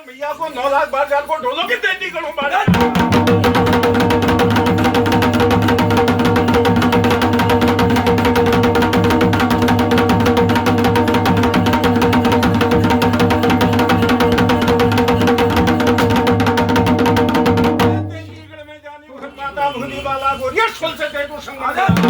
भैया को 9 लाख 12,000 को ढोलो की देती करूं बारे में जानी माता भूली वाला गोरिया छोल से दे तो संग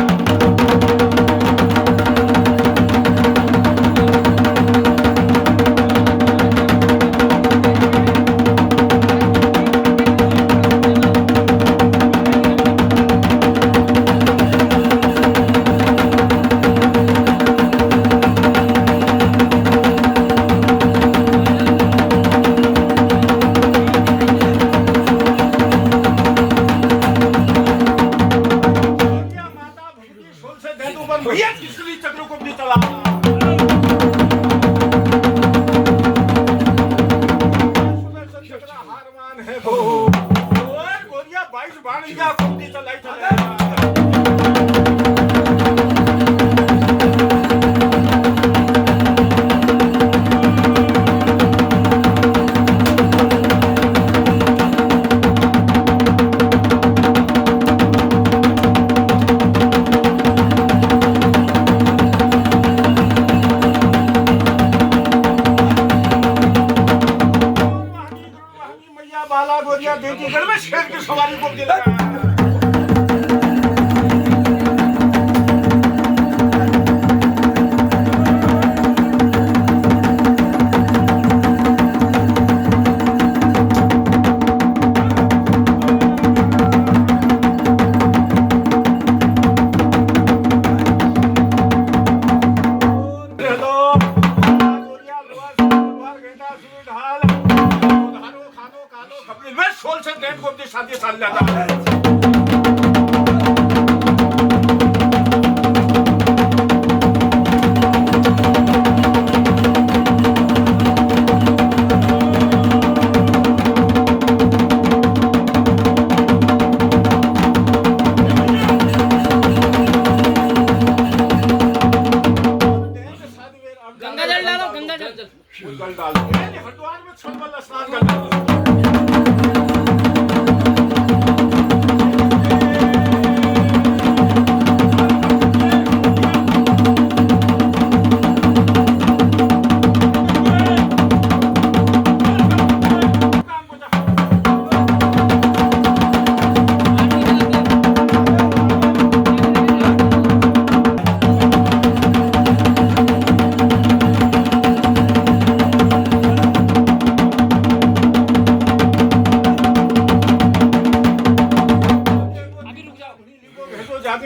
भैया किसली चक्रों को भी चला हारमान है वो गोरिया 22 बाणिया को भी चलाई बाला गोरिया बेटी घर में शेर की सवारी को दिला सोल से डेट को शादी साल जाता है गंगाजल डालो गंगाजल डालो हरिद्वार में छलबल स्नान करना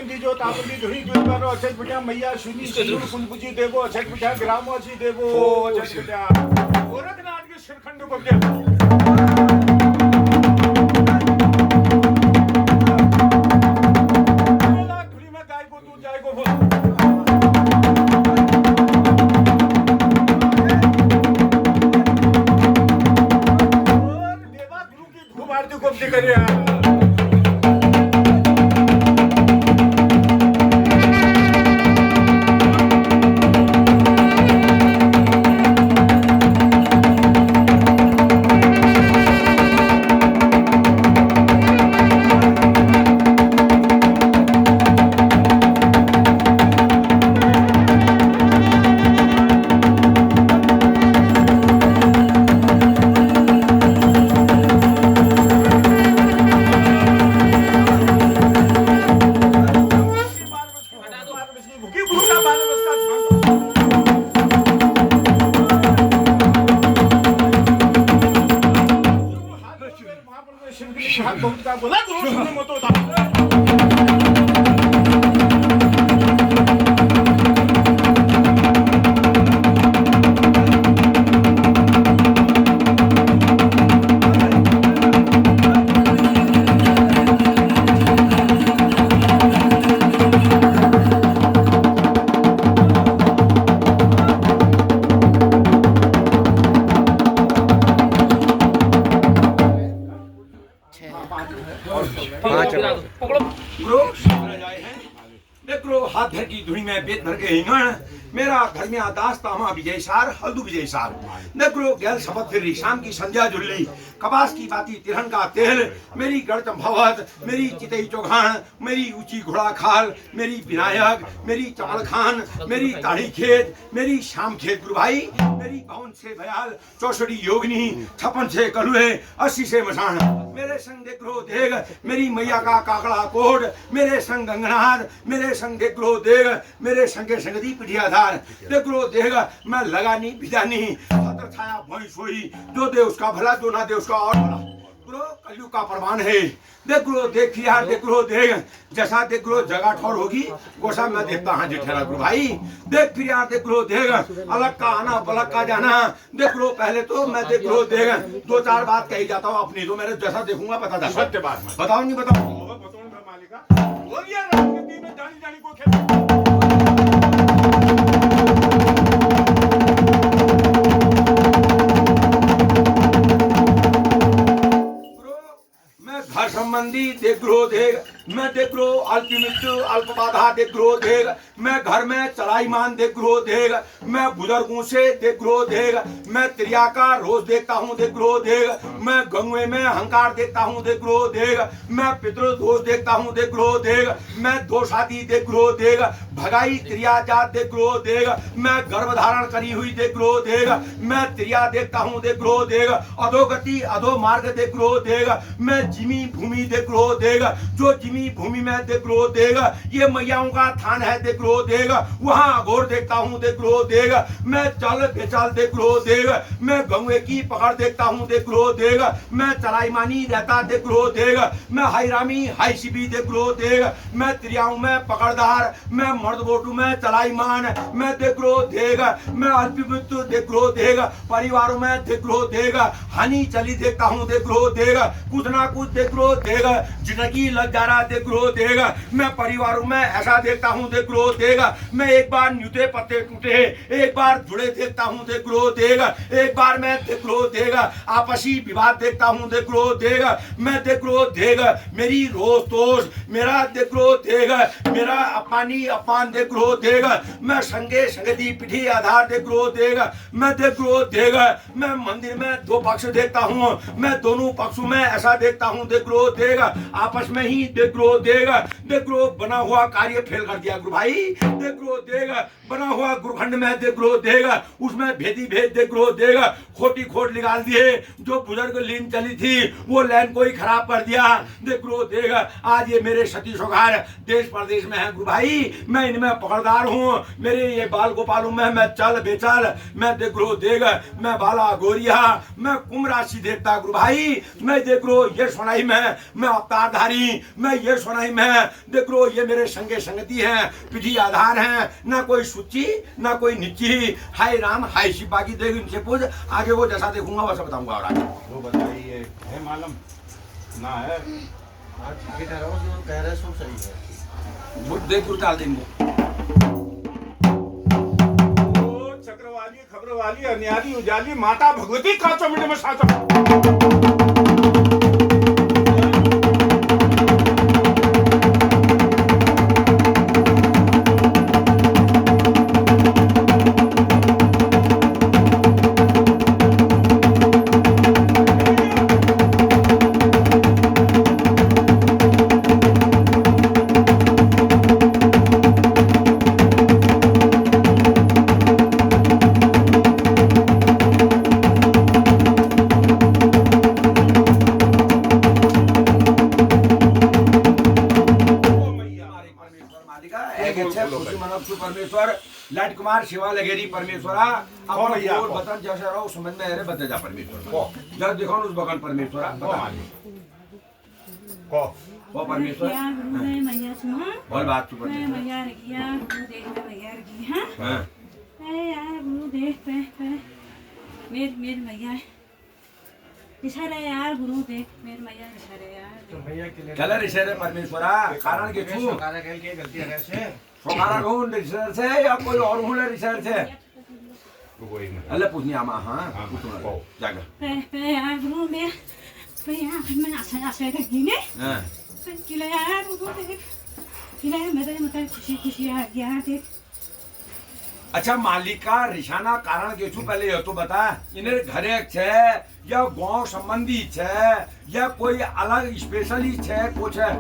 दीजो तापली धुरी दुर्गानो अक्षय पिटा मैया सुनी सुनी कुलपुजी देवो अक्षय पिटा ग्रामवासी देवो अक्षय पिटा गोरखनाथ के शिरखंड को दे धुरी में गाय को दूध जाए को बोल और देवा गुरु की धूम आरती को दे करिया बोला मत होता पकड़ो घर की धुनी में बेत भर के हिंगण मेरा घर में आदास तामा विजय सार हल्दू विजय सार नगरो गैल शपथ फिर शाम की संध्या जुल्ली कपास की बाती तिरहन का तेल मेरी गढ़ चंभावत मेरी चितई चौघान मेरी ऊंची घोड़ा खाल मेरी विनायक मेरी चमल खान मेरी ताड़ी खेत मेरी शाम खेत गुरु भाई मेरी 52 से भयाल 64 योगिनी 56 से कलुए 80 से मसान मेरे संग देखो देग मेरी मैया का काकड़ा कोड मेरे संग गंगनाथ मेरे संग देखो देग मेरे संगे संगदी पिठियाधार देखो देग मैं लगा नहीं भिजा नहीं छतर छाया भोई सोई जो दे उसका भला जो ना दे उसका और भला गुरु कलयुग का प्रमाण है देख लो देख यार देख लो देख जैसा देख लो जगह ठौर होगी वैसा मैं देखता हाँ जेठेरा गुरु भाई देख फिर यार देख लो देख अलग का आना बलग का जाना देख लो पहले तो मैं देख लो देख 2-4 बात कही जाता हूँ अपनी तो मेरे जैसा देखूंगा बता था सत्य बात बताओ नहीं बताओ मालिका हो गया राजनीति में जानी जानी को खेल घर संबंधी देख लो देख मैं देख लो अल्प मृत्यु अल्प बाधा देख लो देख मैं घर में चलाईमान देख लो देख मैं बुजुर्गों से देख लो देख मैं त्रिया का रोज देखता हूँ देख लो देख मैं गंगे में अहंकार देखता हूँ देख लो देख मैं पितृ दोष देखता हूँ देख लो देख मैं दोष आदि देख लो देख भगाई त्रिया जात देख लो देख मैं गर्भ धारण करी हुई देख लो देख मैं त्रिया देखता हूँ देख लो देख अधोगति अधो मार्ग देख लो देख मैं जिमी भूमि देख लो देख जो जिमी भूमि में देख लो देख ये मैयाओं का थान है देख लो देख वहां अघोर देखता हूँ देख लो देख मैं चल बेचाल देख लो देख मैं गंगे की पकड़ देखता हूँ देख लो देख मैं चलाईमानी रहता देख लो देख मैं हाईरामी हाई शिबी देख लो देख मैं त्रियाओं में पकड़दार मैं मर्द बोटू में चलाईमान मैं देख लो देख मैं अल्पमृत्यु देख लो देख परिवारों में देख लो देख हानि चली देखता हूँ देख लो देख कुछ ना कुछ देख लो देख जिंदगी लग जा रहा देख लो देख मैं परिवारों में ऐसा देखता हूँ देख लो देख मैं एक बार न्यूते पत्ते टूटे एक बार जुड़े देखता हूँ देख लो देख एक बार मैं देख लो देख आपसी विवाद देखता हूँ देख लो देख मैं देख लो देख मेरी रोज दोष मेरा देख लो देख मेरा अपमानी अपमान देख लो देख मैं संगे संगति पिठी आधार देख लो देख मैं देख लो देख मैं मंदिर में 2 पक्ष देखता हूँ मैं दोनों पक्षों में ऐसा देखता हूँ देख लो देख आपस में ही देख लो बना हुआ कार्य फेल कर दिया गुरु भाई देख लो देख बना हुआ गुरुखंड में देख लो देख उसमें भेदी भेद देख लो देख खोटी खोट निकाल दिए जो बुजुर्ग लीन चली थी वो लाइन को ही खराब कर दिया देख लो देख आज ये मेरे सती सौगार देश प्रदेश में है गुरु भाई मैं इनमें पकड़दार हूँ मेरे ये बाल गोपालों में मैं चल बेचल मैं देख लो देख मैं बाला गोरिया मैं कुंभ राशि देखता गुरु भाई मैं देख लो ये सोनाई में मैं अवतारधारी मैं ये सोनाई में देख लो ये मेरे संगे संगति है पिठी आधार है ना कोई सुची ना कोई नीची हाय राम हाय शिव बाकी देख इनसे पूछ आगे वो जैसा देखूंगा वैसा बताऊंगा और आगे वो बताइए है मालूम ना है आज ये कह रहे सब सही है वो देख गुरु डाल देंगे वो चक्रवाली खबरवाली अन्यारी उजाली माता भगवती का चमड़े में साचा परमेश्वर लाट कुमार शिवा लगेरी परमेश्वरा अपन बोल बतन जैसे रहो समझ में अरे बते जा परमेश्वर जब देखो उस बगन परमेश्वरा बता को वो परमेश्वर मैया सुनो बोल बात तू मैं मैया रखिया गुरु देख मैया रखी हां हां यार गुरु देख पे मेर मैया इशारा यार गुरु देख मेर मैया इशारा यार तो भैया के लिए कलर इशारे परमेश्वरा कारण के छू सरकार के लिए गलती है से सोमारा कौन रिसर्च से या कोई और हुनर रिसर्च है कोई नहीं अल्लाह पूछनी आमा हां पूछो जागा पे यार गुरु मेर पे यार मैं आशा रखी ने हां किला यार गुरु देख फिलहाल मैं तो खुशी खुशी आ गया देख अच्छा मालिका रिशाना कारण के छु पहले ये तो बता इन्हें घरे छे या गांव संबंधी छे या कोई अलग स्पेशली छे कुछ है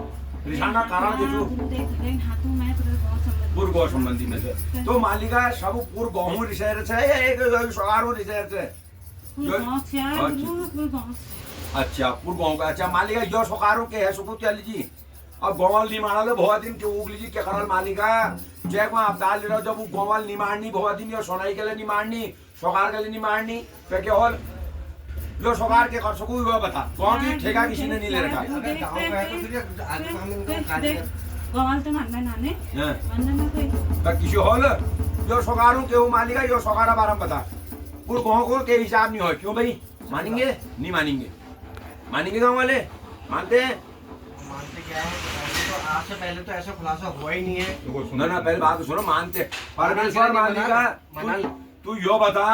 रिशाना कारण के छु देख हाथों में पूरा बहुत समझ पूर्व गांव संबंधी में से तो मालिका सब पूर्व गांव रिशहर छे या एक सगारो रिशहर छे बहुत से यार गुरु बहुत अच्छा पूर्व गांव का अच्छा मालिका जो सगारो के है सुकु चल जी अब गोवाल निमाड़ा ले बहुत दिन के उगली जी क्या करल मालिका जय को आप डाल रहे हो जब वो गोवाल निमाड़नी बहुत दिन और सोनाई के लिए निमाड़नी सोगार के लिए निमाड़नी पे क्या और जो सोगार के कर सकूँ वो बता गांव की ठेका किसी ने नहीं ले रखा अगर गाँव में है तो फिर आगे काम इनको खाने गोवाल तो मानना नाने मानना ना कोई पर किसी हॉल जो सोगारों के वो मालिका जो सोगारा बारह बता पूरे गांव को के हिसाब नहीं हो क्यों भाई मानेंगे नहीं मानेंगे मानेंगे गांव वाले मानते हैं मानते क्या है तो आज से पहले तो ऐसा खुलासा हुआ ही नहीं है ना पहले बात तो सुनो मानते परमेश्वर मालिका तू यो बता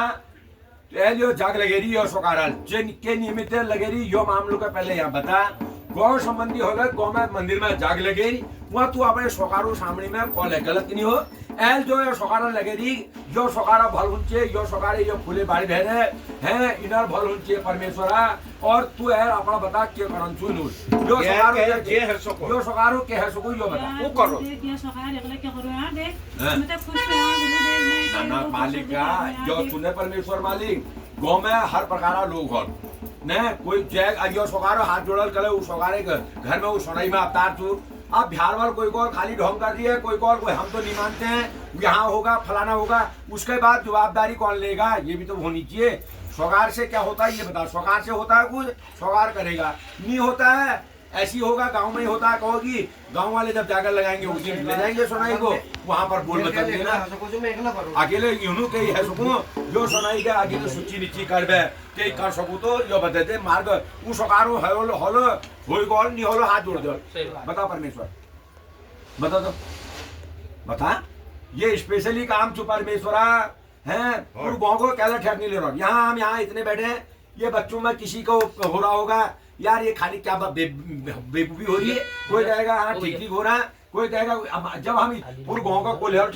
यो जग लगेरी यो सोकारल जिन के निमित्त लगेरी यो मामलों का पहले यहाँ बता गौ संबंधी होगा गौ में मंदिर में जाग लगेरी वहाँ तू अपने सोकारो सामने में कॉल है गलत नहीं हो एल जो यो सोकारा लगेरी जो सोकारा भल हुंचे यो सोकारे यो फूले बाड़ी बहरे हैं इनर भल हुंचे परमेश्वरा और तू है अपना बता के करन सुनू जो सोकारो के है सको जो सोकारो के है सको यो बता वो करो ये सोकार अगले क्या करो यार देख मैं तो खुश हूं गुरु देख ना मालिका जो सुने परमेश्वर मालिक गाँव में हर प्रकार लोग हो ने कोई जैग अयो सोकारो हाथ जोड़ल करे उस सोकारे घर में उस सोनाई में अवतार तू अब बिहार वाल कोई को खाली ढोंग कर दिए कोई हम तो नहीं मानते हैं यहाँ होगा फलाना होगा उसके बाद जवाबदारी कौन लेगा ये भी तो होनी चाहिए सोगार से क्या होता है ये बता सोगार से होता है कुछ सोगार करेगा नहीं होता है ऐसी होगा गांव में ही होता है कहोगी गांव वाले जब जाकर लगाएंगे उस दिन ले जाएंगे सोनाई को वहां पर बोल बता देना अकेले यूनु के ही है सुकून जो सोनाई के आगे तो सुची नीची करबे के कर सकू तो यो बता दे मार्ग उ सकारो हलो हलो होई गोल नहीं हलो हाथ जोड़ दो बता परमेश्वर बता दो बता ये स्पेशली काम चु परमेश्वरा हैं और गांव को कैसे ठहर नहीं ले रहा यहाँ हम यहाँ इतने बैठे हैं ये बच्चों में किसी को हो रहा होगा यार ये खाली क्या बेवकूफी हो रही है कोई कहेगा हाँ ठीक ठीक हो रहा है कोई कहेगा जब हम पूरे गांव का कोल्हे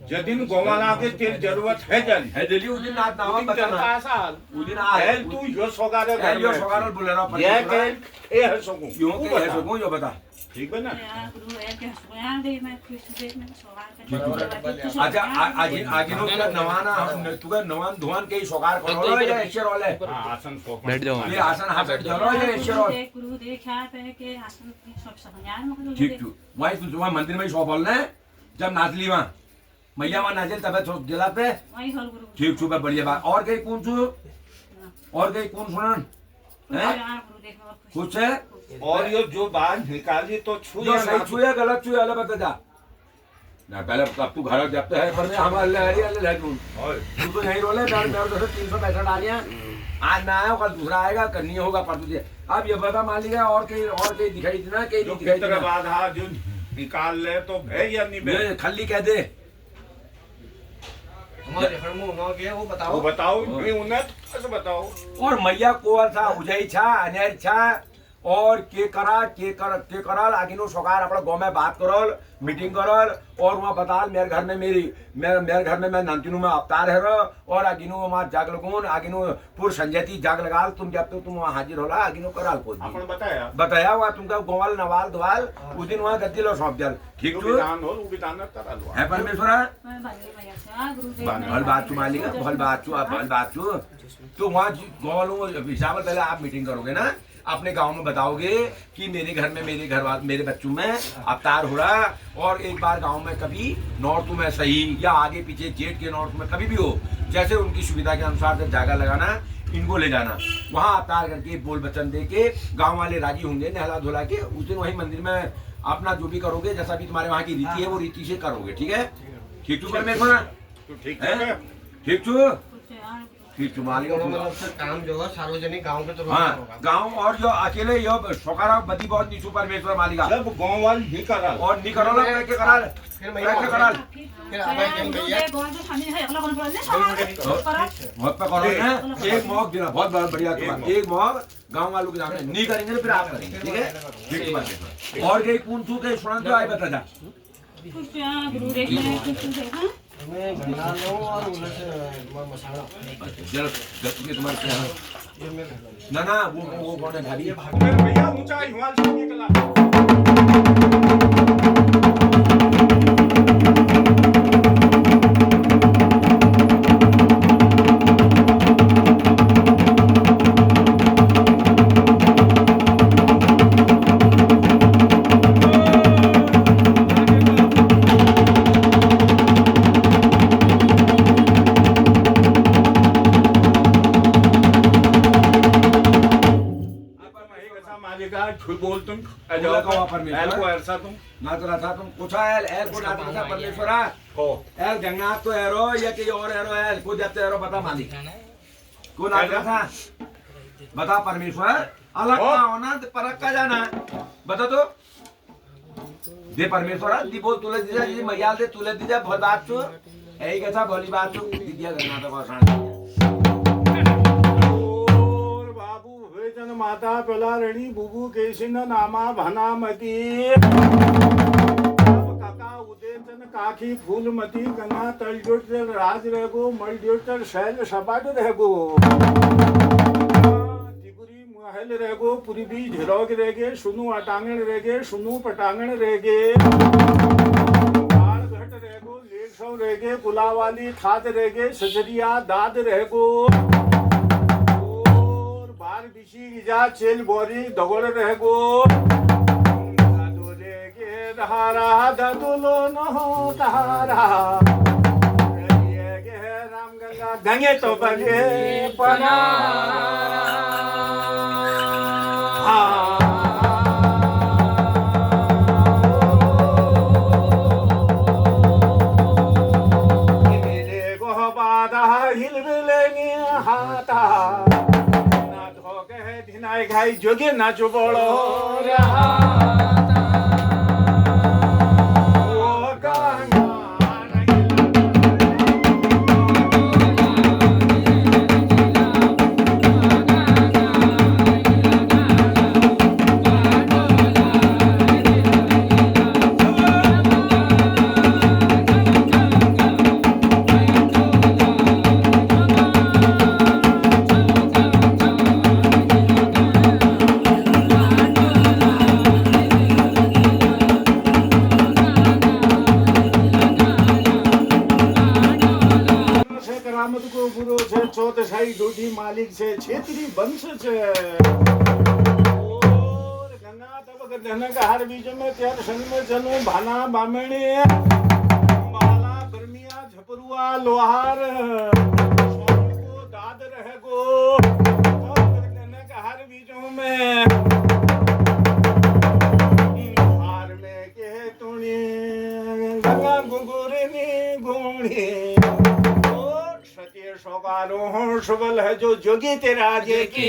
जिस दिन गोवाला के तेरी जरूरत है जल्दी है दिल्ली उस दिन नाथ नाम बताना उस दिन आ तू यो सोगारे यो सोगारे बोल रहा ये के ए है सोगू क्यों के है सोगू यो बता ठीक है ना यार गुरु है क्या सोया दे मैं खुश देख मैं सोकार अच्छा आगे नो का नवाना तू का नवान धुआन के सोगार करो या ईश्वर वाले आसन सोक बैठ जाओ ये आसन हाथ बैठ जाओ या ईश्वर गुरु देखा है के आसन सब सब यार मगर ठीक तू वही तू वहां मंदिर में शॉप बोलना है जब नाचली वहां मैया वहां नाचल तब तो दिला पे वही हल गुरु ठीक छू बढ़िया बात और कहीं कौन छू और कहीं कौन सुनन है यार गुरु देखो कुछ है और ये जो बात निकाली तो छू जो सही छू या गलत छू अलग बता जा ना पहले अब तू घर जब है पर हम अल्लाह तू तो नहीं रोले मेरे 365 डालियां आज ना आया कल दूसरा आएगा कल नहीं होगा पर तुझे अब ये बता मान लिया और कहीं दिखाई देना कहीं नहीं दिखाई देना बाद हाँ जो निकाल ले तो भे या नहीं भे खाली कह दे हमारे हरमो ना के वो बताओ नहीं उन्हें कैसे बताओ और मैया कोवर था उजई छा अनैर छा और के कराल आगिनो सोकार अपना गांव में बात करल मीटिंग करल और वहाँ बताल मेरे घर में मेरे घर में मैं नंतिनु में अवतार है और आगिनो वहाँ जाग लगून आगिनो पूर संजयती जाग लगाल तुम जब तो तुम वहाँ हाजिर होला आगिनो कराल को अपन बताया हुआ तुमका गोवाल नवाल दुआल उस दिन वहाँ गद्दी लो सौंप दिया ठीक जो विधान हो विधान है परमेश्वरा मैं बाली भैया से गुरु देख भल बात तू मालिका भल बात तू तो वहाँ गोवालों हिसाब पहले आप मीटिंग करोगे ना अपने गांव में बताओगे कि मेरे घर में मेरे बच्चों में अवतार हो रहा और एक बार गांव में कभी नॉर्थ में सही या आगे पीछे जेठ के नॉर्थ में कभी भी हो जैसे उनकी सुविधा के अनुसार जब जागा लगाना इनको ले जाना वहाँ अवतार करके बोल वचन दे के गाँव वाले राजी होंगे नहला धुला के उस दिन वही मंदिर में अपना जो भी करोगे जैसा भी तुम्हारे वहाँ की रीति है वो रीति से करोगे ठीक है ठीक छू परमेश्वर ठीक है ठीक छू कुछ यार मतलब से काम जो है सार्वजनिक गांव के तो हाँ गांव और जो अकेले यो सोकारा बदी बहुत नीचू परमेश्वर मालिका जब गांव वाल ही करा और नहीं करो ना के कराल फिर के कराल फिर आगे जन भैया बहुत जो खाने है अगला कौन बोलने सोकार बहुत पे करो ना एक मौक देना बहुत बढ़िया तुम्हारा एक मौक गांव वालों के सामने नहीं करेंगे तो फिर आप करेंगे ठीक है ठीक है और कहीं कौन छू के सुना जो आए बता जा खुश यहाँ गुरु देख मैं खुश देख हाँ मैं गंगा लो और उधर से मसाला जरा गति तुम्हारे क्या है? ये मैं गंगा ना ना वो कौन है भाभी? मेरे भैया ऊंचा हिमालय से निकला बोल तुम एल को ऐसा तुम ना तो था तुम कुछ एल को ना था परमेश्वरा को एल जगन्नाथ तो एरो या कि और एरो एल को जब एरो बता मालिक को ना था बता परमेश्वर अलग का होना परक का जाना बता तो दे परमेश्वरा दी बोल तुले दीजा जी मैया दे तुले दीजा बहुत बात छो यही कैसा भली बात छो दिया जगन्नाथ को शांति जन माता पेला रणी बुबू केशिन नामा भनामती काका उदेचन काखी फूलमती गंगा तलजोट राज रहेगो मलजोट शैल सपाट रहेगो त्रिपुरी महल रहेगो पूर्वी झिरोग रहेगे सुनु अटांगण रहेगे सुनु पटांगण रहेगे बाल घट रहेगो लेख सौ रहेगे गुलावाली थात रहेगे सजरिया दाद रहेगो बिशी जा चेल बोरी दगड़ रहेगो दादोले के धारा दादुलो न हो धारा ये के राम गंगा गंगे तो बगे पना मेरे को बादा हिलबिलेनी हाथा नाय घाई जोगे नाचो बड़ो रहा ओ गंगा चौथाई डोडी मालिक से क्षेत्रीय वंश से और गंगा तब धन का हर बीज में त्यार संग में जनो भाना बामणी माला बर्मिया झपरुआ लोहार स्वामी को दाद रहेगो और धन का हर बीजों में हार में के तुणी गंगा गुगुरनी घोड़ी सौगारो सुबल है जो जोगी तेरा जे की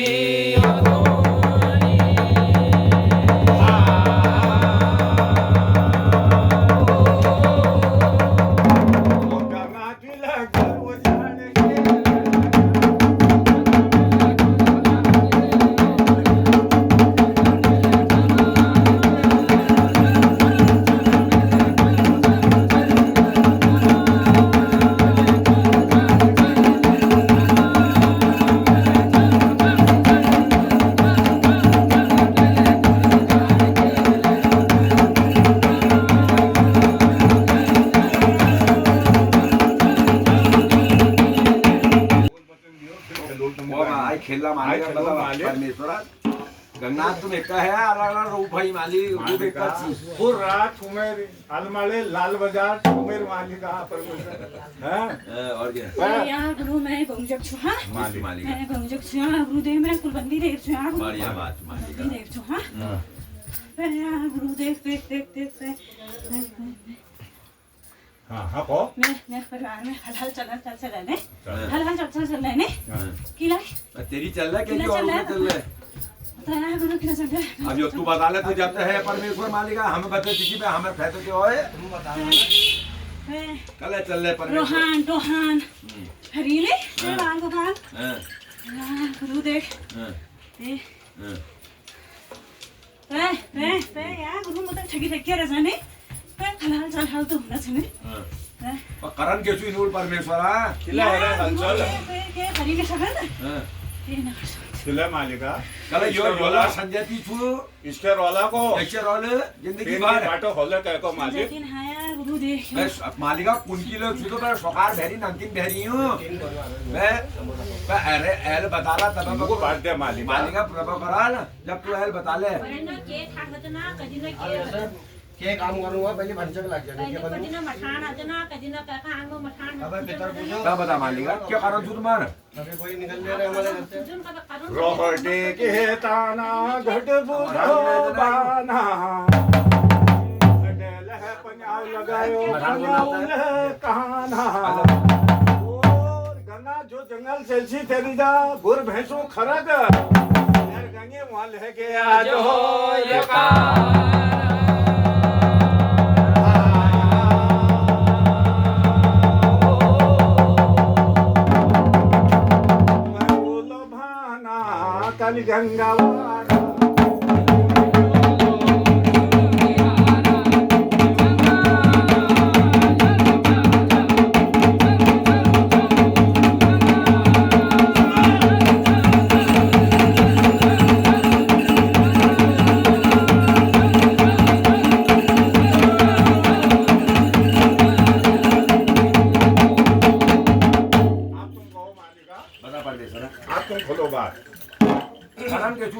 खेलना मालिक परमेश्वरा गंगाथ तुम एक है अलग रूप भाई माली रूप एक पूर रात कुमेर अलमाले लाल बाजार कुमेर मालिक का परमेश्वर हैं और क्या यहाँ गुरु मैं गोंजक छु हाँ माली माली मैं गोंजक छु हाँ गुरुदेव मैं कुलबंदी देख छु हाँ बढ़िया बात माली का देख छु हाँ पर यहाँ गुरुदेव देख देख देख हाँ हाँ को मैं परिवार में हल चल रहे हल चल रहे किला तेरी चल रहा है और चल रहा है तो यहाँ गुरु किला चल रहा है अब जो तू बता ले तो जब है परमेश्वर मालिका हमें बता किसी पे हमें फैसले क्यों है कल चल रहे परमेश्वर रोहान टोहान हरीले बाल गोपाल गुरु देख यार गुरु मतलब ठगी ठगी रहा नहीं खलाल चल हाल तो हुँदा छैन करण के छु इनुल परमेश्वरा किला हेरे हलचल के खरिने सकेन हाँ। के नखस किला मालिका कल यो योला संजति छु इसके रोला को लेक्चर रोल जिंदगी तीन भर बाटो होले कहको मालिक दिन हाया गुरु देख मैं मालिका कुंकिलो छु तो मैं सकार भेरी नंतिन भेरी हूं मैं अरे एल बता रहा तब हमको बात दे मालिका मालिका प्रभु कराल जब तू एल बता ले के थाक्न त न कदिन के काम करूंगा पहले भंजक लग जाने के बाद कदिन मठान अजना कदिन काकांगो मठान अब भीतर पूछो क्या बता मालिका क्या कारण छु तुम्हारा अभी कोई निकल ले रहे हमारे घर से जुन कदा करुन रोहटे के ताना घट बुधो बाना अडेल है पंजाब लगायो पंजाब कहाना और गंगा जो जंगल से सी तेरी जा गुर भैंसो खरग यार गंगे वहां लेके आज हो यका गंगा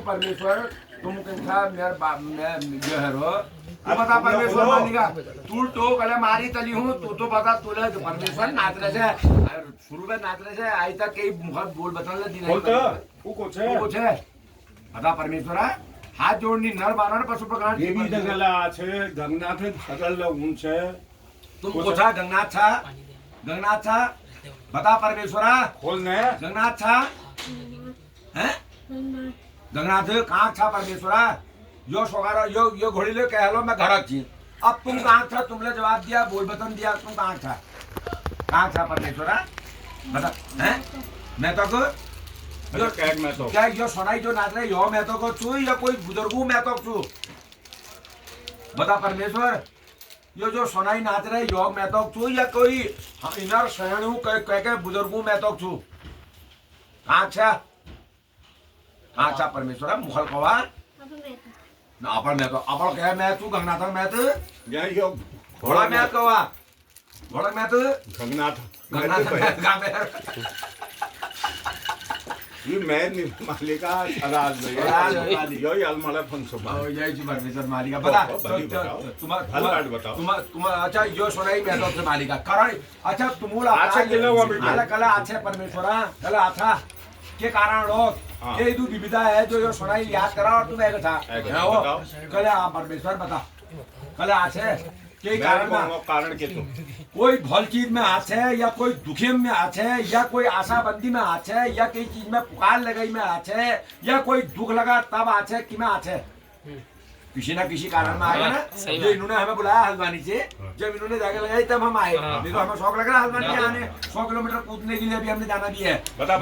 परमेश्वर तुम कैसा मेरे बाप में जो है रो तू बता परमेश्वर मालिका तू तो कले मारी तली हूँ तू तो बता तूले तो परमेश्वर नाच रहे से शुरू में नाच रहे से आज तक कई मुखत बोल बता ले दिन तू कुछ है बता परमेश्वर हाथ जोड़नी नर बारण पशु प्रकार देवी जंगला छे गंगनाथ सकल उन छे तुम कोठा गंगनाथ छा गंगनाथ छा बता परमेश्वर खोलने गंगनाथ छा हैं गंगनाथ कहाँ था परमेश्वरा यो सोगारा यो घोड़ी ले कह लो मैं घर छी अब तुम कहाँ था तुमने जवाब दिया बोल बतन दिया तुम कहाँ था परमेश्वरा बता हैं मैं तो को यो कैग में तो क्या यो सुनाई जो नाच रहे यो मैं तो को छू या कोई बुजुर्गू मैं तो छू बता परमेश्वर यो जो सुनाई नाच रहे यो मैं तो छू या कोई इनर शरणू कह बुजुर्गू मैं तो छू कहाँ छा अच्छा परमेश्वर मुखल कवा ना अपन मैं तो अपन कह मैं तू गंगनाथ मैं तो यही यो घोड़ा मैं कवा घोड़ा मैं तो गंगनाथ गंगनाथ ये मैं मालिका राज में यो अलमला फंसो जय जी परमेश्वर मालिका बता तुम अच्छा यो सुनाई मैं तो मालिका करण अच्छा तुमला अच्छा कला अच्छे परमेश्वर कला अच्छा के कारण लोग ये दू विविधा है जो यो सुनाई याद करा और तुम एक था कल परमेश्वर बता कल आछे के कारण के तुम कोई भल चीज में आछे या कोई दुखे में आछे या कोई आशाबंदी में आछे या कोई चीज में पुकार लगाई में आछे या कोई दुख लगा तब आछे कि में आछे किसी ना किसी कारण में आएगा ना जो इन्होंने हमें बुलाया हल्द्वानी से जब इन्होंने जाके लगाई तब हम आए नहीं तो हमें शौक लग रहा है हल्द्वानी आने 100 किलोमीटर कूदने के लिए भी हमने जाना भी है बता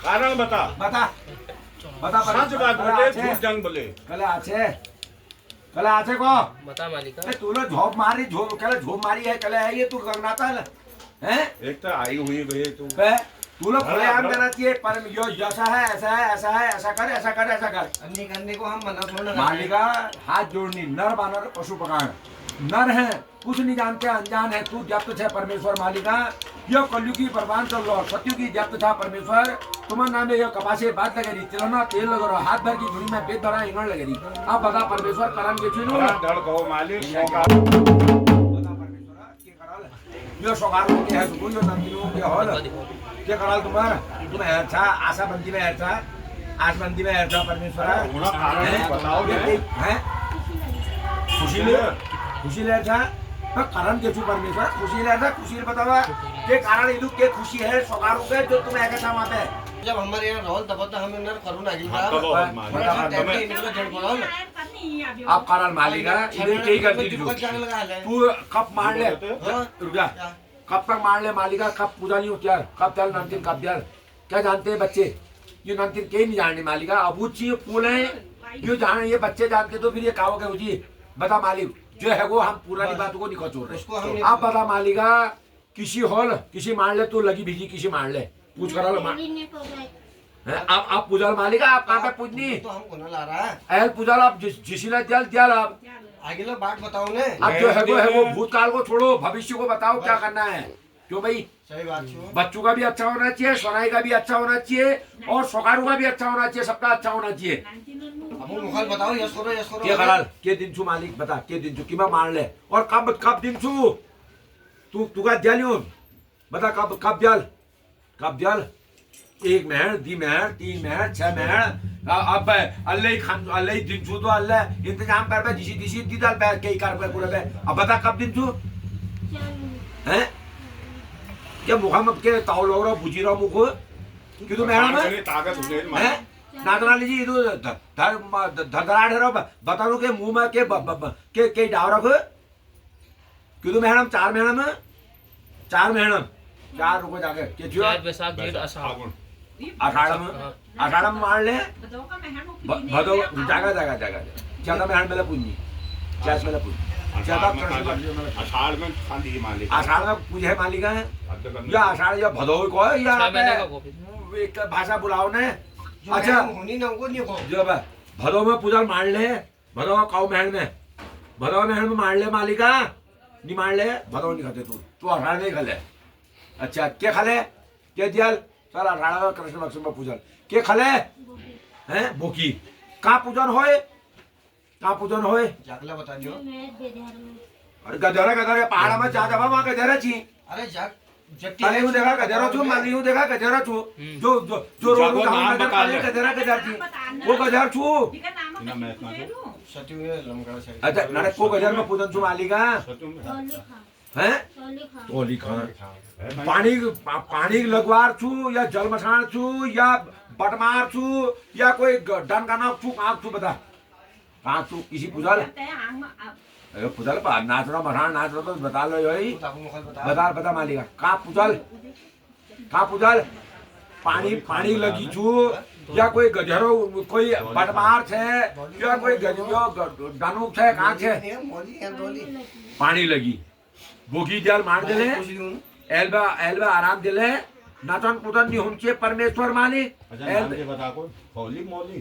कारण बता बता बता सच बात बोले झूठ जंग बोले कल आछे को बता मालिका तू लोग झोप मारी है कल है ये तू गंगनाथ है एक तो आई हुई गई तू लोग खुले आम करना चाहिए पर यो ऐसा है ऐसा कर अन्नी करने को हम मना थोड़ा मालिका हाथ जोड़नी नर बानर पशु पकाण नर है कुछ नहीं जानते अनजान है तू जब है परमेश्वर मालिका यो कलयुगी प्रवान चल लो सत्युगी जब था परमेश्वर तुम्हारे नाम यो कपासे बात लगे रही तिलना तेल लगा रहा हाथ भर की धुनी में पेट भरा इंगण लगे रही अब बता परमेश्वर करम के छुनो धड़ कहो मालिक बता परमेश्वर के कराल यो सोगार के है तू यो नंदिनो के हॉल के कराल तुम्हारा तुम अच्छा आशाबंदी में अच्छा आसबंदी में अच्छा परमेश्वर बताओ हैं खुशी ले अच्छा तो कारण के छु परमेश्वर खुशी ले अच्छा खुशी बतावा के कारण इदु के खुशी है सोगारू के जो तुम एक था वहां पे जब हमारे यहाँ रोल तब तो हम नर करू ना गिला आप कारण मालिका इधर के करती तू कप मार ले रुक जा कब तक मार ले मालिका कब पूजा नहीं होती यार कब चल नंतिन कब यार क्या जानते हैं बच्चे ये नंतिन के नहीं जानने मालिका अबूची फूल है क्यों जाने ये बच्चे जानते तो फिर ये काव के उजी बता मालिक जो है वो हम पुरानी बातों को नहीं खचोड़ उसको हम रहे। आप बता मालिका किसी हॉल किसी मार ले तो लगी भीजी किसी मार ले पूछ करा लो आप पूजल मालिका आप कहाँ पे पूजनी तो हमको ना ला रहा है एल पूजल आप जिसीला जल दिया आप आगे लो बात बताओ ने अब जो है वो भूतकाल को छोड़ो भविष्य को बताओ क्या करना है क्यों भाई सही बात छो बच्चों का भी अच्छा होना चाहिए सोनाई का भी अच्छा होना चाहिए और सोकारू का भी अच्छा होना चाहिए सबका अच्छा होना चाहिए अब मुखल बताओ यस करो के कराल के दिन छू मालिक बता के दिन छू किमा मार ले और कब दिन छू तू का जलियो बता कब जल एक महर दी महर तीन महर छह महर अब अल्लाह दिन छू तो अल्लाह इंतजाम कर पे जिसी दी दाल पे कई कर पे पूरे पे अब बता कब दिन छू हैं क्या मुखा में के ताव लो रहा बुझी रहा मुखो कि तू महर में ताकत हुने हैं नादरा लीजिए इधर धड़धड़ाहट रहो बता दो के मुंह में के डाव रखो क्यों महरम चार महरम 4 रुको जाके के जो बैसाख जेठ आषाढ़ अठारह में मार ले भदो जागा ज्यादा महरम मेला पूजनी चास मेला पूज आषाढ़ में खांदी मालिक आषाढ़ में पूजे मालिका है या आषाढ़ या भदो को या एक भाषा बुलाओ ने अच्छा होनी ना को नहीं को जो भदो में पूजल मार ले भदो में काऊ महल में मार ले मालिका नहीं मार ले भदो नहीं खाते तू अठारह नहीं खाले अच्छा के खाले के दियल चल अठारह में कृष्ण पक्ष में पूजल के खाले हैं बोकी कहाँ पूजन होए जागला बता दियो अरे गधेरा के पहाड़ में जा जावा वहाँ गधेरा छी अरे जाग ताले हूँ देखा गधेरा छू माली हूँ देखा गधेरा छू जो रोड नाम बता ले। गधेरा थी वो गधेर छू सती में लमका से अच्छा नारे को गधेर में पूजन छू मालिका हैं टोली खान पानी लगवार छू या जल मसाण छू या बटमार छू या कोई डन का नाम छू कहाँ छू बता कहाँ छू किसी पूजल पूजल नाच रहा मसाण नाच रहा तो बता लो यही बता मालिका कहाँ पूजल पानी लगी छू या कोई गजरो कोई बटमार छे या कोई गजरो डानुक छे कहाँ छे पानी लगी बोगी जल मार देले एल्बा आराम दिले नाचन कूदन नहीं होनी चाहिए परमेश्वर मालिक बता को होली मोली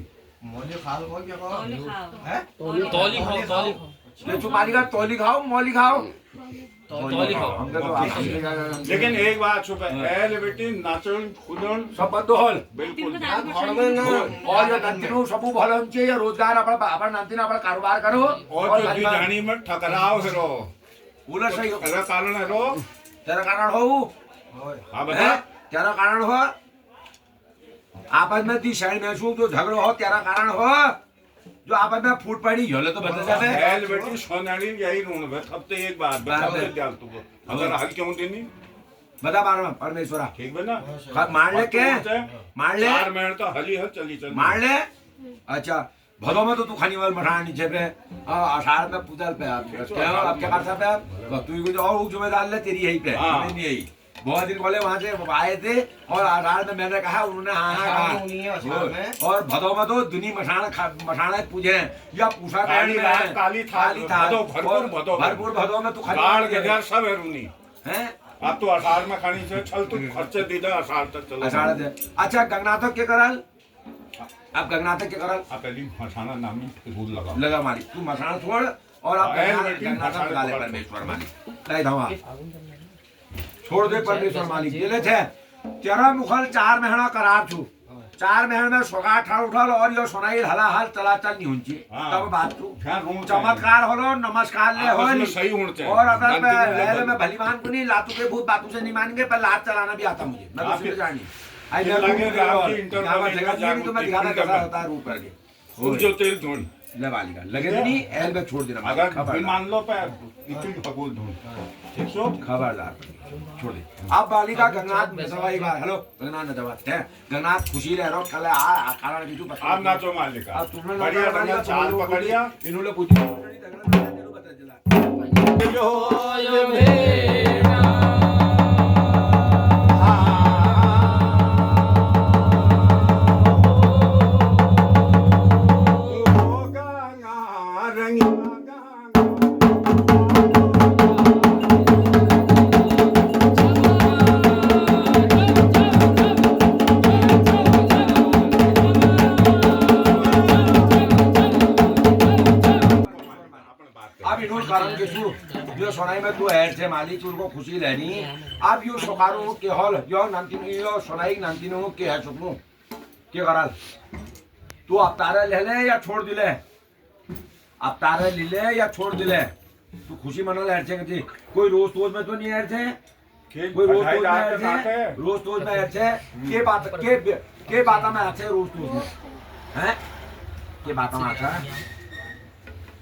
खाल को क्या कहो हैं तौली खाओ ये मालिका तौली खाओ मौली खाओ तौली खाओ हमने तो आप लेकिन एक बात छुपे एल बेटी नाचन खुदन सब बंद होल बिल्कुल और ये नंदिनु सबू भल होनी चाहिए रोजगार अपना नंदिन अपना कारोबार करो और जो जानी में ठकराव है रो बोला सही तेरा कारण है रो तेरा कारण हो हाँ बता तेरा कारण हो आपस में ती शहर में जो झगड़ो हो तेरा कारण हो जो आपस में फूट पड़ी झोले तो बदल जावे एल बेटी सोनाली यही रूम में हफ्ते एक बार बता दे डाल तू अगर हल क्यों देनी बता बार परमेश्वरा ठीक है ना मार ले के मार ले 4 महीने तो हली हल चली चल मार ले अच्छा भदो में तो तू खानी वाल मठान नीचे पे आषाढ़ में पूजल पे आप क्या कर सकते हैं तू कुछ और जिम्मेदार ले तेरी यही पे नहीं यही बहुत दिन पहले वहाँ से आए थे और आषाढ़ में मैंने कहा उन्होंने हाँ और भदो में तो दुनी मठाना पूजे या पूछा काली था भरपूर भदो में तू खाली सब है रूनी हैं अब तो आषाढ़ में खानी से चल तू खर्चे दे दे आषाढ़ तक चल आषाढ़ दे अच्छा गंगनाथक के करल अब गंगनाथक के करल आप पहली मसाना नामी भूल लगा मारी तू मसाना छोड़ और आप गंगनाथक लगा ले परमेश्वर मालिक लाई धवा छोड़ दे परमेश्वर मालिक दिले थे तेरा मुखल 4 महीना करार छू 4 महीने में सोगा ठाड़ उठल और यो सुनाई हला हाल चलाचल नहीं हुंची तब बात तू चमत्कार होलो नमस्कार ले होल सही होना और अगर मैं में भलीमान को नहीं लातू के भूत बातों से नहीं मानेंगे पर लात चलाना भी आता मुझे मैं तो जानी आई तो मैं दिखाना कैसा होता है रूप करके जो तेल ढूंढ ले बालिका लगे नहीं एल में छोड़ देना अगर मान लो पे इतनी फगुल ढूंढ ठीक सो खबरदार छोड़ दे अब बालिका गंगनाथ मिसवाई बार हेलो गंगनाथ न दबाते हैं गंगनाथ खुशी रह रहो कल आ कारण की तू बता आप नाचो मालिका अब तुमने बढ़िया बढ़िया चाल पकड़िया इन्होंने पूछी बता चला यो भेड़ा નું કારણ કે શું જો સોનાઈ में तू ऐड છે માલી તું को खुशी लेनी अब यो सोकारो के हॉल यो नांतिनो यो सोनाई नांतिनो के है सुपनो के कराल तू अब तारे ले ले या छोड़ दिले अब तारे ले ले या छोड़ दिले तू खुशी मना ले ऐड છે कोई रोज में तो नहीं ऐड છે कोई रोज में ऐड છે रोज में ऐड છે के बात में अच्छे रोज में हैं के बात में अच्छा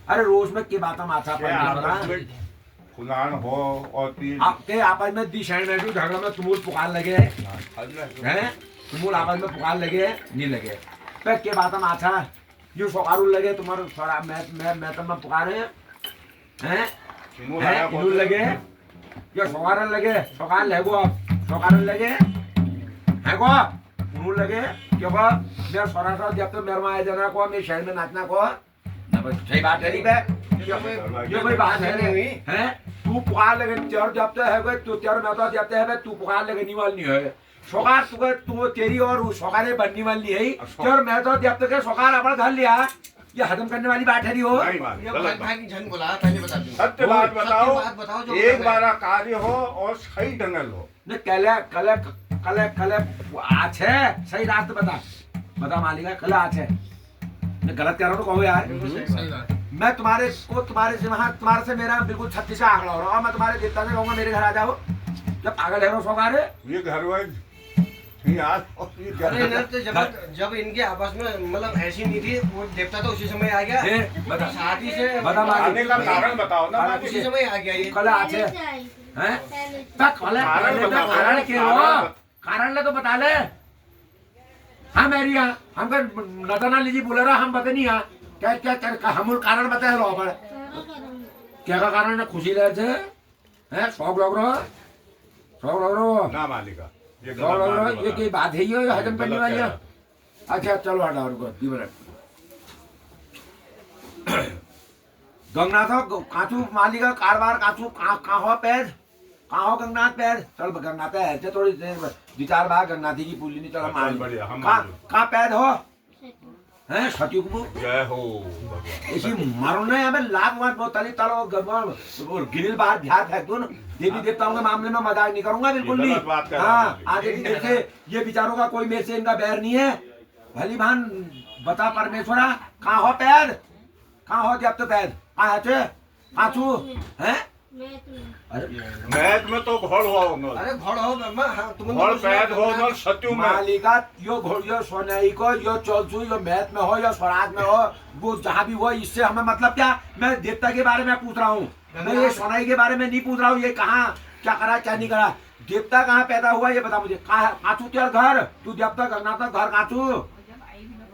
अरे रोज में के बात में अच्छा पर फुलान हो और तीन आपके आपस में दी शहर में झगड़ा में तुमुल पुकार लगे हैं तुमुल आपस में पुकार लगे नहीं लगे पे के बात में अच्छा जो सोकारू लगे तुम्हारे थोड़ा मैं तुम पुकारे हैं इनू लगे या सोकारन लगे सोकार लगो आप सोकारन लगे है को उन्हों लगे क्यों को मेरा सोना सा जब तो मेरे माँ जना को मेरे शहर में नाचना को सही बात है ये कोई बात है नहीं हैं तू पुकार लगे चर जब तो है तू चर में तो जब है तू पुकार लगे नहीं वाली है सोकार तू तेरी और सोकारे बनने वाली है चर मैं तो जब तक सोकार अपना घर लिया ये हजम करने वाली बात है हो सत्य बात बताओ एक बार कार्य हो और सही ढंगल हो न कल आज है सही रास्ते बता मालिका कल आज है मैं गलत कह रहा हूँ तो कहो यार मैं तुम्हारे से मेरा बिल्कुल 36 आंकड़ा हो रहा है मैं तुम्हारे देवता से कहूँगा मेरे घर आ जाओ जब पागल है सोकार ये घर जब इनके आपस में मतलब ऐसी नहीं थी वो देवता तो उसी समय आ गया शादी से आने का कारण बताओ ना उसी समय आ गया ये कल आज है कारण ले तो बता ले हाँ मेरी यहाँ हमको नतना लीजिए बोला रहा हम बता नहीं यहाँ क्या क्या क्या हम कारण बताए लो पर क्या का कारण है खुशी ले थे हैं शौक लग रहा ना मालिका ये की बात है ये हजम करने वाली है अच्छा चलो हटा रुको 2 मिनट गंगनाथ काचू मालिका कारबार काचू कहाँ हो पैद कहाँ हो गंगनाथ पैद चल गंगनाथ ऐसे थोड़ी देर विचार भाग गंगनाथी की पुली नहीं चला मार कहाँ पैद हो हैं सती को जय हो इसी मरने हमें लाख मार बहुत तली तलो गबन और गिरिल बाहर ध्यान फेंक दो ना देवी देवताओं के मामले में मजाक नहीं करूंगा बिल्कुल नहीं हाँ आगे मेरे से ये विचारों का कोई मेरे से इनका बैर नहीं है भली भान बता परमेश्वरा कहाँ हो पैद कहाँ हो जब तो पैद कहाँ है काचू हैं मैच में तो घोड़ हो अरे घोड़ हो घोड़ पैद हो न सत्यु में मालिका यो घोड़ यो सोनाई को यो चौचू यो मैथ में हो या स्वराज में हो वो जहाँ भी हो इससे हमें मतलब क्या मैं देवता के बारे में पूछ रहा हूँ मैं ये सोनाई के बारे में नहीं पूछ रहा हूँ ये कहाँ क्या करा क्या नहीं करा देवता कहाँ पैदा हुआ ये बता मुझे कहाँ काचू तेरा घर तू देवता गंगनाथ घर काचू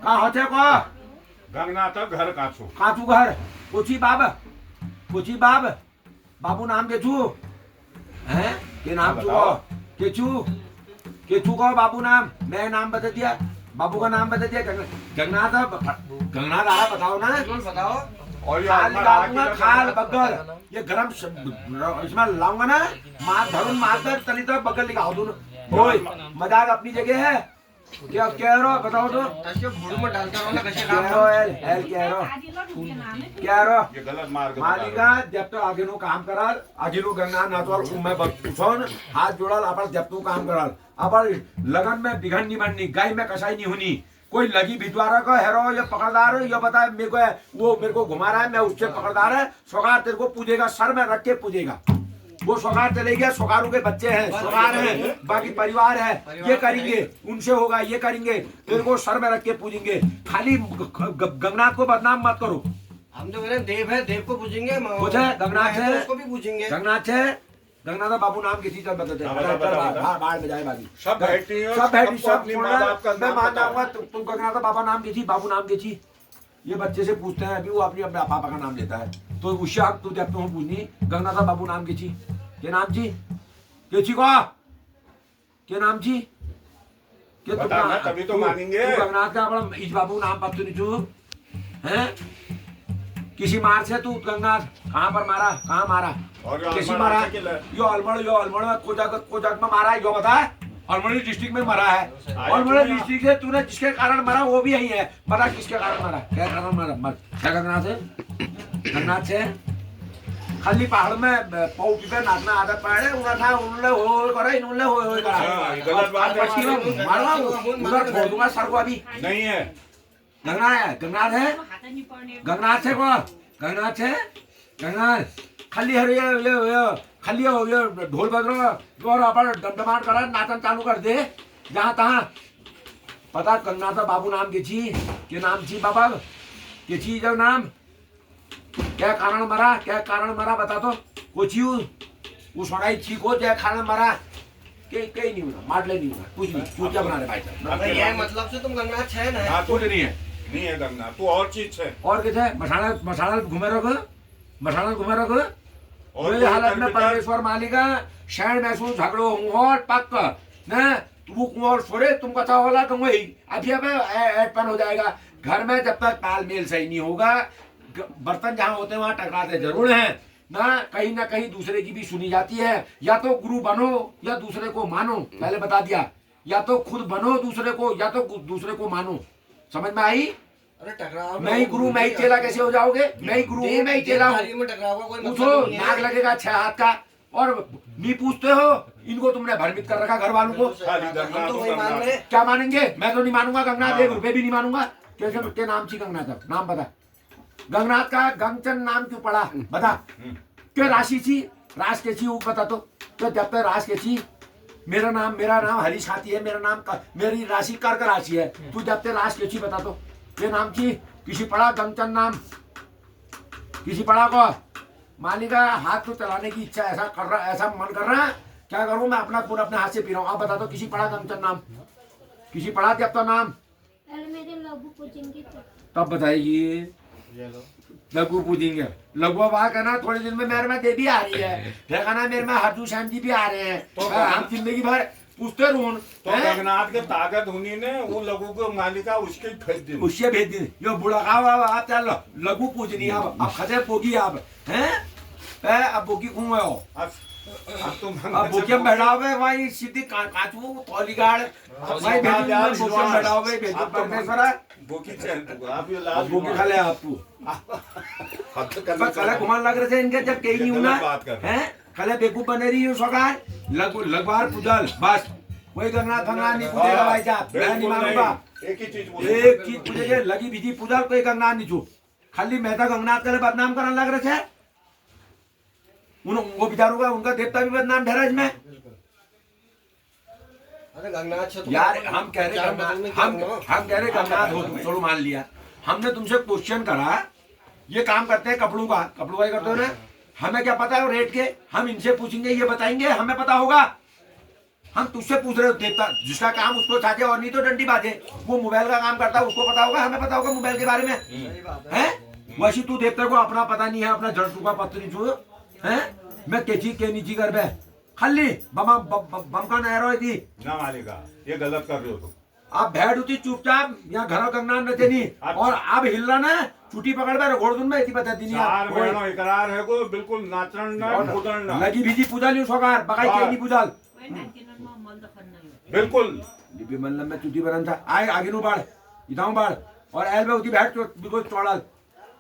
कहाँ होते को गंगनाथ घर काचू घर पूछी बाब बाबू नाम के छू हैं के नाम छू के छू को बाबू नाम मैं नाम बता दिया बाबू का नाम बता दिया गंगनाथ आ रहा बताओ ना बताओ और खाल बगल ये गरम इसमें लाऊंगा ना मार धरुन मारकर तली तक बगल लिखा दूं मजाक अपनी जगह है क्या कह रहे हो बताओ तो घोड़ू में डालता रहो ना कैसे क्या रो ये गलत मार्ग मालिका जब तो आगे नो काम कराल आगे नो गंगा नाचवाल मैं पूछौन हाथ जोड़ल अपन जब तू काम कराल अपन लगन में बिघन नहीं बननी गाय में कसाई नहीं होनी कोई लगी भिजवारा का हेरो या पकड़दार है या बताए मेरे को वो मेरे को घुमा रहा है मैं उससे पकड़दार है सोकार तेरे को पूजेगा सर में रख के पूजेगा वो सोकार चले गया सोकारों के बच्चे हैं सोकार हैं बाकी परिवार है ये करेंगे उनसे होगा ये करेंगे तेरे को सर में रख के पूजेंगे खाली गंगनाथ को बदनाम मत करो हम तो मेरे देव है देव को पूछेंगे पूछे गंगनाथ है उसको भी पूछेंगे गंगनाथ है गंगनाथ बाबू नाम की चीज बताते बाहर में जाए बाकी सब बैठी सब मैं मान जाऊंगा तुम गंगनाथ बाबा नाम की थी बाबू नाम की थी ये बच्चे से पूछते हैं अभी वो अपने पापा का नाम लेता है तो उससे हक तू जब तुम पूछनी गंगनाथ बाबू नाम की थी के नाम जी के छी को के नाम जी के बताना तभी तो मानेंगे गंगनाथ का अपना इस बाबू नाम पत्तू नहीं छू हैं किसी मार से तू गंगनाथ कहाँ पर मारा कहाँ मारा किसी मारा यो अलमड़ में कोजग में मारा यो बता अलमड़ी डिस्ट्रिक्ट में मरा है अलमड़ी डिस्ट्रिक्ट से तूने जिसके कारण मरा वो भी यही है बता किसके कारण मरा क्या कारण मरा क्या गंगनाथ है खाली पहाड़ में पाऊ पीपे नाचना आदत पड़े उन्हें उन्हें हो करा इन्होंने हो करा हाँ, ये गलत बात है। मारवा उधर छोड़ दूंगा सर को अभी नहीं है। गंगनाथ है गंगनाथ है को गंगनाथ है गंगनाथ खाली हर ये खाली ये ढोल बजरो और अपन डमडमाट करा नाचन चालू कर दे जहाँ तहाँ पता गंगनाथ बाबू नाम के नाम छी बाबा के छी जो नाम क्या कारण मरा बता तो कुछ वो सुनाई छी को क्या कारण मरा के कहीं नहीं हुआ मारले नहीं हुआ कुछ नहीं तू क्या बना रहे भाई साहब अगर ये मतलब से तुम गंगनाथ है ना हाँ, तू नहीं है गंगा, तू और चीज है। और क्या है मसाला घूमे रखो और मेरे कोई हालत में कर्म परमेश्वर मालिका शरण महसूस झगड़ो और पक न तू कुंवर सोरे तुम कथा होला तुम वही अभी अब एडपन हो जाएगा घर में जब तक तालमेल सही नहीं होगा बर्तन जहाँ होते हैं वहाँ टकराते जरूर हैं ना कहीं दूसरे की भी सुनी जाती है या तो गुरु बनो या दूसरे को मानो पहले बता दिया या तो खुद बनो दूसरे को या तो दूसरे को मानो समझ में आई अरे टकराव मैं ही गुरु मैं ही चेला कैसे हो जाओगे मैं ही गुरु हूँ मैं ही चेला हूँ में टकराव का कोई पूछो मतलब नहीं नाक है। लगेगा 6 हाथ का और नहीं पूछते हो इनको तुमने भ्रमित कर रखा घर वालों को खाली गंगा हम तो तो वही मान गंगा। रहे क्या मानेंगे मैं तो नहीं मानूंगा गंगनाथ हाँ। 1 रुपए भी नहीं मानूंगा कैसे के नाम छी गंगनाथ नाम बता गंगनाथ का गंगचंद नाम क्यों पड़ा बता क्यों राशि छी रास के छी वो बता तो जब तक रास के छी मेरा नाम हरीश हाथी है मेरी राशि कर्क राशि है तू जब तक रास के छी बता तो ये नाम छी किसी पड़ा गंगचंद नाम किसी पड़ा को मालिका हाथ तो चलाने की इच्छा ऐसा मन कर रहा है क्या करूं मैं अपना खून अपने हाथ से पी रहा हूं आप बता दो किसी पड़ा गंगचंद नाम किसी पड़ा जब तो नाम मेरे लघु पूजेंगे तब बताइए लघु पूजेंगे लघु बात कहना थोड़े दिन में मेरे में देवी आ रही है देखना मेरे में हरजू श्याम जी भी आ रहे हैं तो हम जिंदगी भर पूछते रहूं तो गंगनाथ के ताकत होनी ने वो लघु को मालिका उसके भेज दी उससे भेज दी यो बुढ़ा आप चल लघु पूजनी अब खजे पोगी आप हैं अब बोगी घूम हो अब तुम अब बोकियम बैठाओगे भाई सीधी काचू तौलीगाड़ भाई भेजूंगा बोकियम बैठाओगे भेजो परमेश्वर बोकी चैन तू आप ये लाल बोकी खा ले आप तू बस कल घुमान लग रहे थे इनके जब कहीं नहीं होना बात कर हैं कल बेकूफ बने रही हो सकार लगवार पूजल बस कोई गंगनाथ भगवान नहीं पूजेगा भाई साहब मैं नहीं मानूंगा एक ही चीज एक चीज पूछेगे लगी बीजी पूजल कोई गंगनाथ नहीं छू खाली मैं तो गंगनाथ के बदनाम करने लग रहे थे वो बेचारों का उनका देवता भी बदनाम ठहरा इसमें अरे गंगनाथ से तो यार हम कह रहे हम कह रहे गंगनाथ हो तुम चलो मान लिया हमने तुमसे क्वेश्चन करा ये काम करते हैं कपड़ों का ही करते हो ना हमें क्या पता है रेट के हम इनसे पूछेंगे ये बताएंगे हमें पता होगा हम तुझसे पूछ रहे हो देवता जिसका काम उसको छाके और नहीं तो डंडी बाजे वो मोबाइल का काम करता है उसको पता होगा हमें पता होगा मोबाइल के बारे में सही बात है। हैं वैसे तू देवता को अपना पता नहीं है अपना जड़ टूका पत्र नहीं छू हैं मैं केची के नीची कर बे खाली बम का नहरो थी ना मालिका ये गलत कर रहे हो तुम आप बैठ होती चुपचाप यहाँ घर गंगनाथ न थे नहीं और अब हिलना ना छुट्टी पकड़ कर घोड़ दूं मैं इतनी बता दी चार महीनों इकरार है को बिल्कुल नाचन ना कूदन ना लगी भीजी पूजा लियो सोकार बकाई के नहीं पूजा बिल्कुल लिपि मतलब में चुटी बरन था आए आगे नु बाढ़ इधाऊ बाढ़ और एल में उठी बैठ बिल्कुल चौड़ाल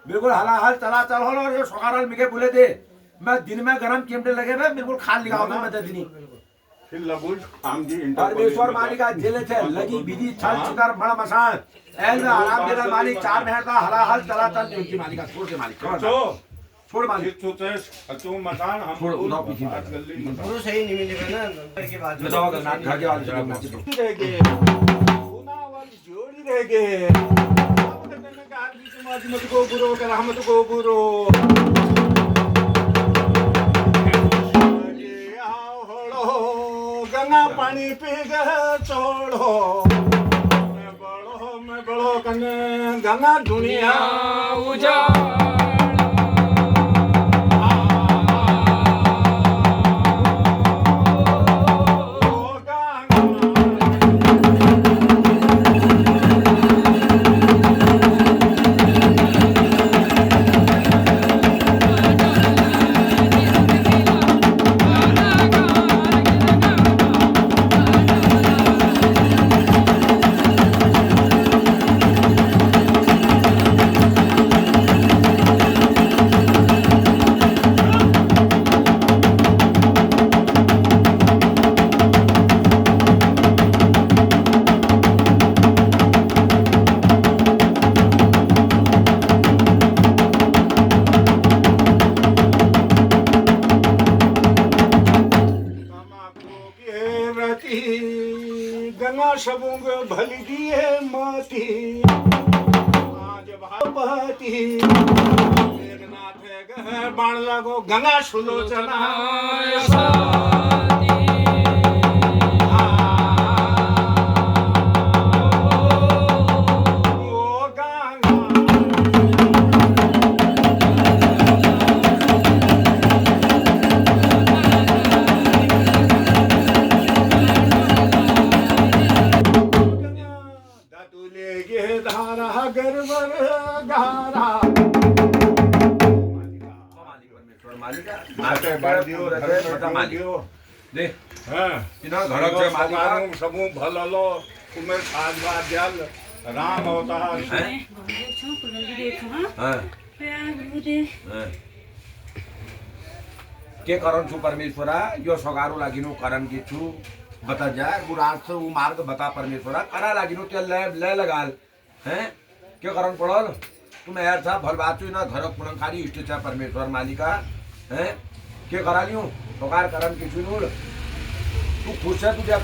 बिल्कुल हला हल चला चल हो और ये सोकार मिके बोले थे मैं दिन में गरम चिमटे लगे मैं बिल्कुल खाल लिखाओ मैं बता दी फिर लगुल हम जी परमेश्वर मालिका जेले थे लगी विधि छल चितर बड़ा मसान एल में आराम देना मालिक 4 महीने का हला हल चला चल उनकी मालिका छोड़ के मालिक छोड़ मालिक तू मकान हम छोड़ उठाओ पीछे गुरु सही नहीं मिलेगा ना के बाद बताओ गंगनाथ घर के वाले जगह में तो रह गए सोना वाली जोड़ी रह गए आप करने में कहा कि तुम आज मत को गुरु कर रहमत को गुरु गंगा पानी पी गए छोड़ो मैं बड़ो कने गंगा दुनिया उजाड़ गंगा सबों को भली दिए माती आज भापति मेघनाथ गह बाण लगो गंगा सुलोचना ओ गंगा दादुले गे धारा गरबर गारा माते बाड़ियो बता मालिक दे हां इना घर के मालिक सबू भललो उमेर साज बाद्याल राम अवतार देखो कुलल देखो हां हां प्यार गुरु देव के करण छु परमेश्वरा यो सगारो लागिनु करण के छु बता जा गुराज से वो मार्ग बता परमेश्वरा करा लागिनु ते ले लगाल हैं के करण पड़ल तुम यार था भल बात ना घर पुणंकारी इष्ट था परमेश्वर मालिका हैं के करा लियो सगार करण के छु नूल तू खुश है तू जब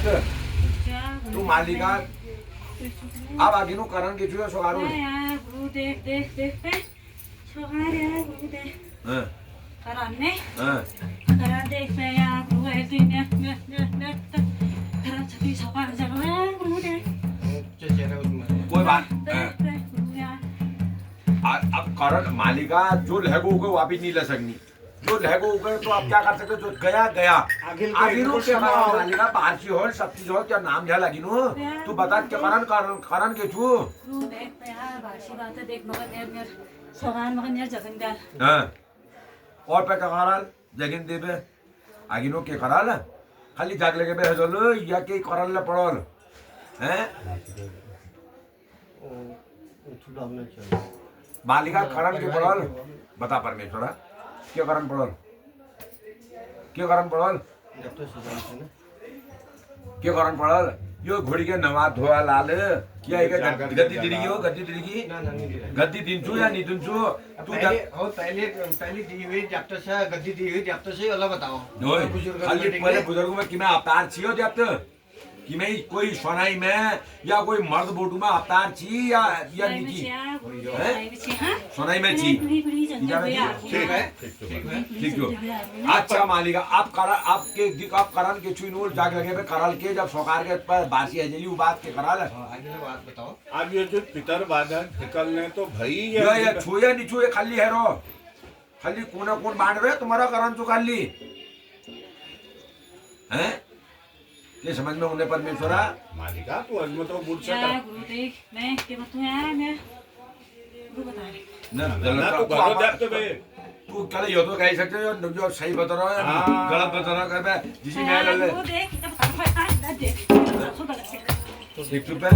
तू मालिका अब आगिनु करण के छु सगारो यार गुरु देव देख देख पे सगार यार गुरु देव हां कराने हां करा देख पे यार गुरु है दिन करा छवि सगार जरो यार गुरु देव कोई बात देख पे गुरु यार अब करण मालिका जो लहगो को वापिस नहीं ले सकनी जो लहगो गए तो आप क्या कर सकते जो गया गया आगिनो के मालिका पारसी हो सब चीज हो क्या नाम झा लगिनो तू बता के करण के छु गुरु देख पे यार बाशी बात है देख मगर नेर सगार मगर नेर जगन दाल हां और पे कराल जगिन देबे आगिनो के कराल खाली जाग लगे बे हजल या के करल ले पड़ल हैं मालिका करण के पड़ल बता परमेश्वरा के करण पड़ल के करण पड़ल के करण पड़ल यो घोड़ी के नवा धोआ लाल क्या है गद्दी दिरी हो गद्दी दिरी की गद्दी दिनछु या नहीं दिनछु तू पहले दी हुई जब से गद्दी दी हुई जब से अलग बताओ खाली पहले बुजुर्गों में कि मैं अवतार छियो जब कि मैं कोई सोनाई में या कोई मर्द बोटू में अवतार छी या निकी सोनाई में छी ठीक हो अच्छा मालिका आप करण के छुनूल जाग लगे पे करल के जब सोकार के पर बासी है जली बात के कराल बात बताओ अब ये जो पितर बाधन निकलने तो भई ये छुए नहीं छुए खाली है रो खाली कोना कोन बांट रहे तुम्हारा करण चु खाली हैं ये समझ में उन्हें परमेश्वरा मालिका तू अजम तो बुढ़ से यार गुरु देख मैं के बतूं यार मैं गुरु बता रहे न तो करो दे बे तू कल यो तो कह सकते हो जो सही बता रहा है गलत बता रहा है मैं जिसी में ले गुरु देख तब देख खुद देख ठीक चुप है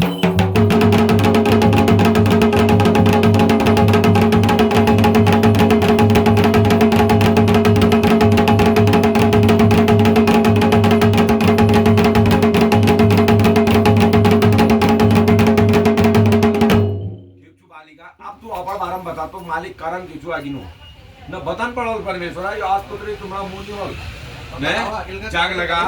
बता तो मालिक कारण किछु आगिनो न बतन पड़ल परमेश्वरा यो आस्पत्रि तुम्हारा मुंह नहीं होल मैं जाग लगा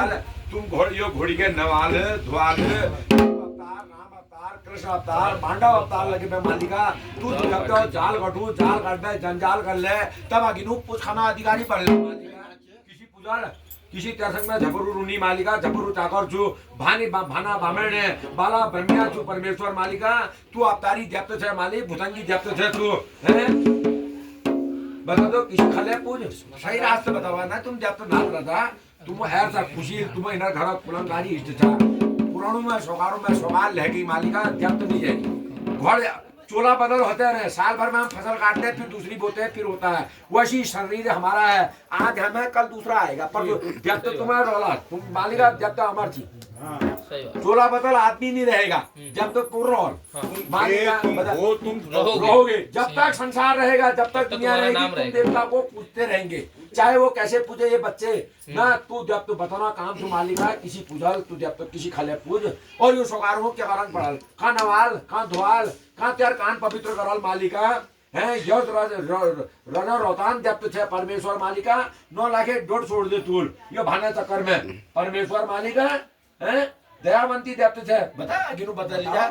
तुम घोड़ी के नवाल धुआल अवतार राम अवतार कृष्ण अवतार पांडव अवतार लगे बे मालिका तू जब तो जाल घटू जाल काट बे जंजाल कर ले तब आगिनो कुछ खाना अधिकारी पड़ ले मालिका किसी पूजा किसी तरसंग में झपरू रुनी मालिका झपरू चाकर छु भानी भाना बामणे बाला ब्रह्मिया छु परमेश्वर मालिका तू अवतारी जप्त छे मालिक भुतंगी जप्त छे तू हैं बता दो किसी खले पूज सही रास्ते बतावा ना तुम जप्त ना रहता तुम ऐसा खुशी तुम इधर घर कुलंगारी इष्ट था पुराणों में सोगारों में सोगार लहगी मालिका जप्त नहीं जाएगी घर चोला बदल होते रहे साल भर में हम फसल काटते हैं फिर दूसरी बोते हैं फिर होता है वैसी शरीर हमारा है आज हमें कल दूसरा आएगा पर जब तक तुम्हारा रोला तुम मालिका जब तक अमर थी चोला बदल आदमी नहीं रहेगा जब तक तुम रहो तुम रहोगे जब तक संसार रहेगा जब तक दुनिया रहेगी तुम देवता को पूछते रहेंगे चाहे वो कैसे पूजे ये बच्चे ना तू जब तू बताना काम तू मालिका किसी पूजल तू जब तक किसी खले पूज और यो सोगार हो क्या कारण पड़ल कहाँ नवाल कहाँ धुआल कहाँ त्यार कान पवित्र करल मालिका है यज रन रोतान जब तुझे परमेश्वर मालिका 9 लाख डोट छोड़ दे तूल यो भाने चक्कर में परमेश्वर मालिका है दयावंती देवते से बता गिनु बता लीजिए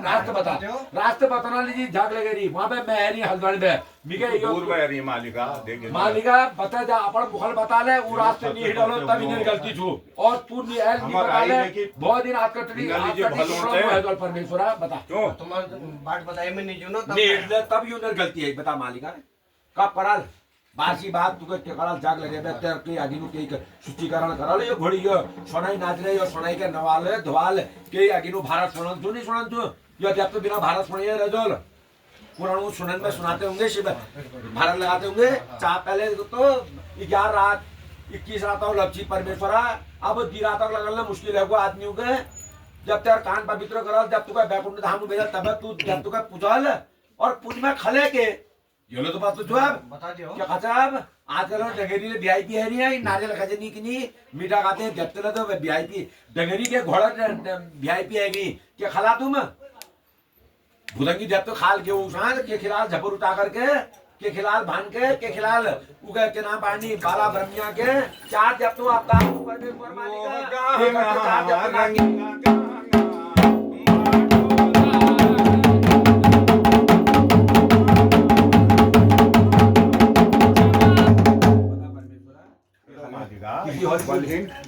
रास्ते बताना लीजिए झाग लगे रही वहां पे मैं नहीं हल्द्वानी पे मिगे पूर्व है मालिका देखे मालिका बता जा अपन मुखल बता ले वो रास्ते नहीं डालो तभी नहीं गलती छू और तू नहीं एल नहीं बता ले बहुत दिन हाथ कटड़ी परमेश्वरा बता क्यों तुम्हारा बात बताए मैं नहीं जो नहीं तब यूनर गलती है बता मालिका कब कराल बासी बात तुके के कराल जाग लगे बे तेर के आगे नु के शुचिकरण कराल यो घोड़ी यो सोनाई नाच रे यो सोनाई के नवाल धवाल के आगे नु भारत सुनन तू नहीं सुनन तू यो जब तो बिना भारत सुने रजोल पुराणों सुनन में सुनाते होंगे शिव भारत लगाते होंगे चाह पहले तो 11 रात 21 रात और लपची परमेश्वरा अब दी रात तक लगना मुश्किल है को आदमियों के जब तेरा कान पवित्र करल जब तुका बैकुंठ धाम भेजा तब तू जब तुका पूजल और पूज में खले के ये लो तो बात तो जवाब बता दियो क्या खचाब आजकल डगरी ले वीआईपी है नहीं है नारियल खजनी की नहीं मीठा खाते हैं जब तक तो वीआईपी डगरी के घोड़ा वीआईपी है नहीं क्या खला तुम भुदंगी जब तो खाल के उसान के खिलाल झपर उठा के खिलाल भान के खिलाल उगे के नाम पानी बाला ब्रह्मिया के चार जब तो आपका परमेश्वर मालिका चार जब तो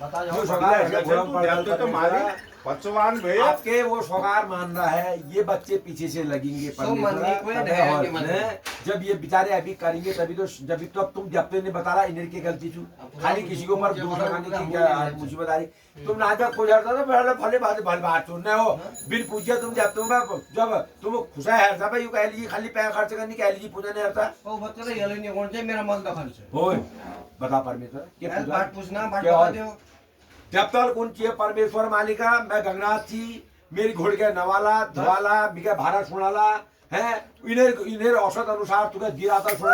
बता जाओ पचवान भे आपके वो सोगार मान रहा है ये बच्चे पीछे से लगेंगे जब ये बेचारे अभी करेंगे तभी तो जब तो तुम जब तो नहीं बता रहा इन्हें की गलती छू खाली किसी के ऊपर दोष लगाने की क्या मुसीबत आ रही तुम ना जब गुजरता तो पहले भले बात सुनने हो बिन पूछे तुम जब तुम खुशा है सब यू कह लीजिए खाली पैसा खर्च करने कह लीजिए पूजा नहीं आता वो बच्चा ये नहीं कौन से मेरा मन दखल से हो बता परमेश्वर बात पूछना बात बता दो जब तक कौन चाहिए परमेश्वर मालिका मैं गंगनाथ जी मेरी घोड़ के नवाला धवाला मिके भारत सुनाला है इन्हें औसत अनुसार तुझे दिराता सुना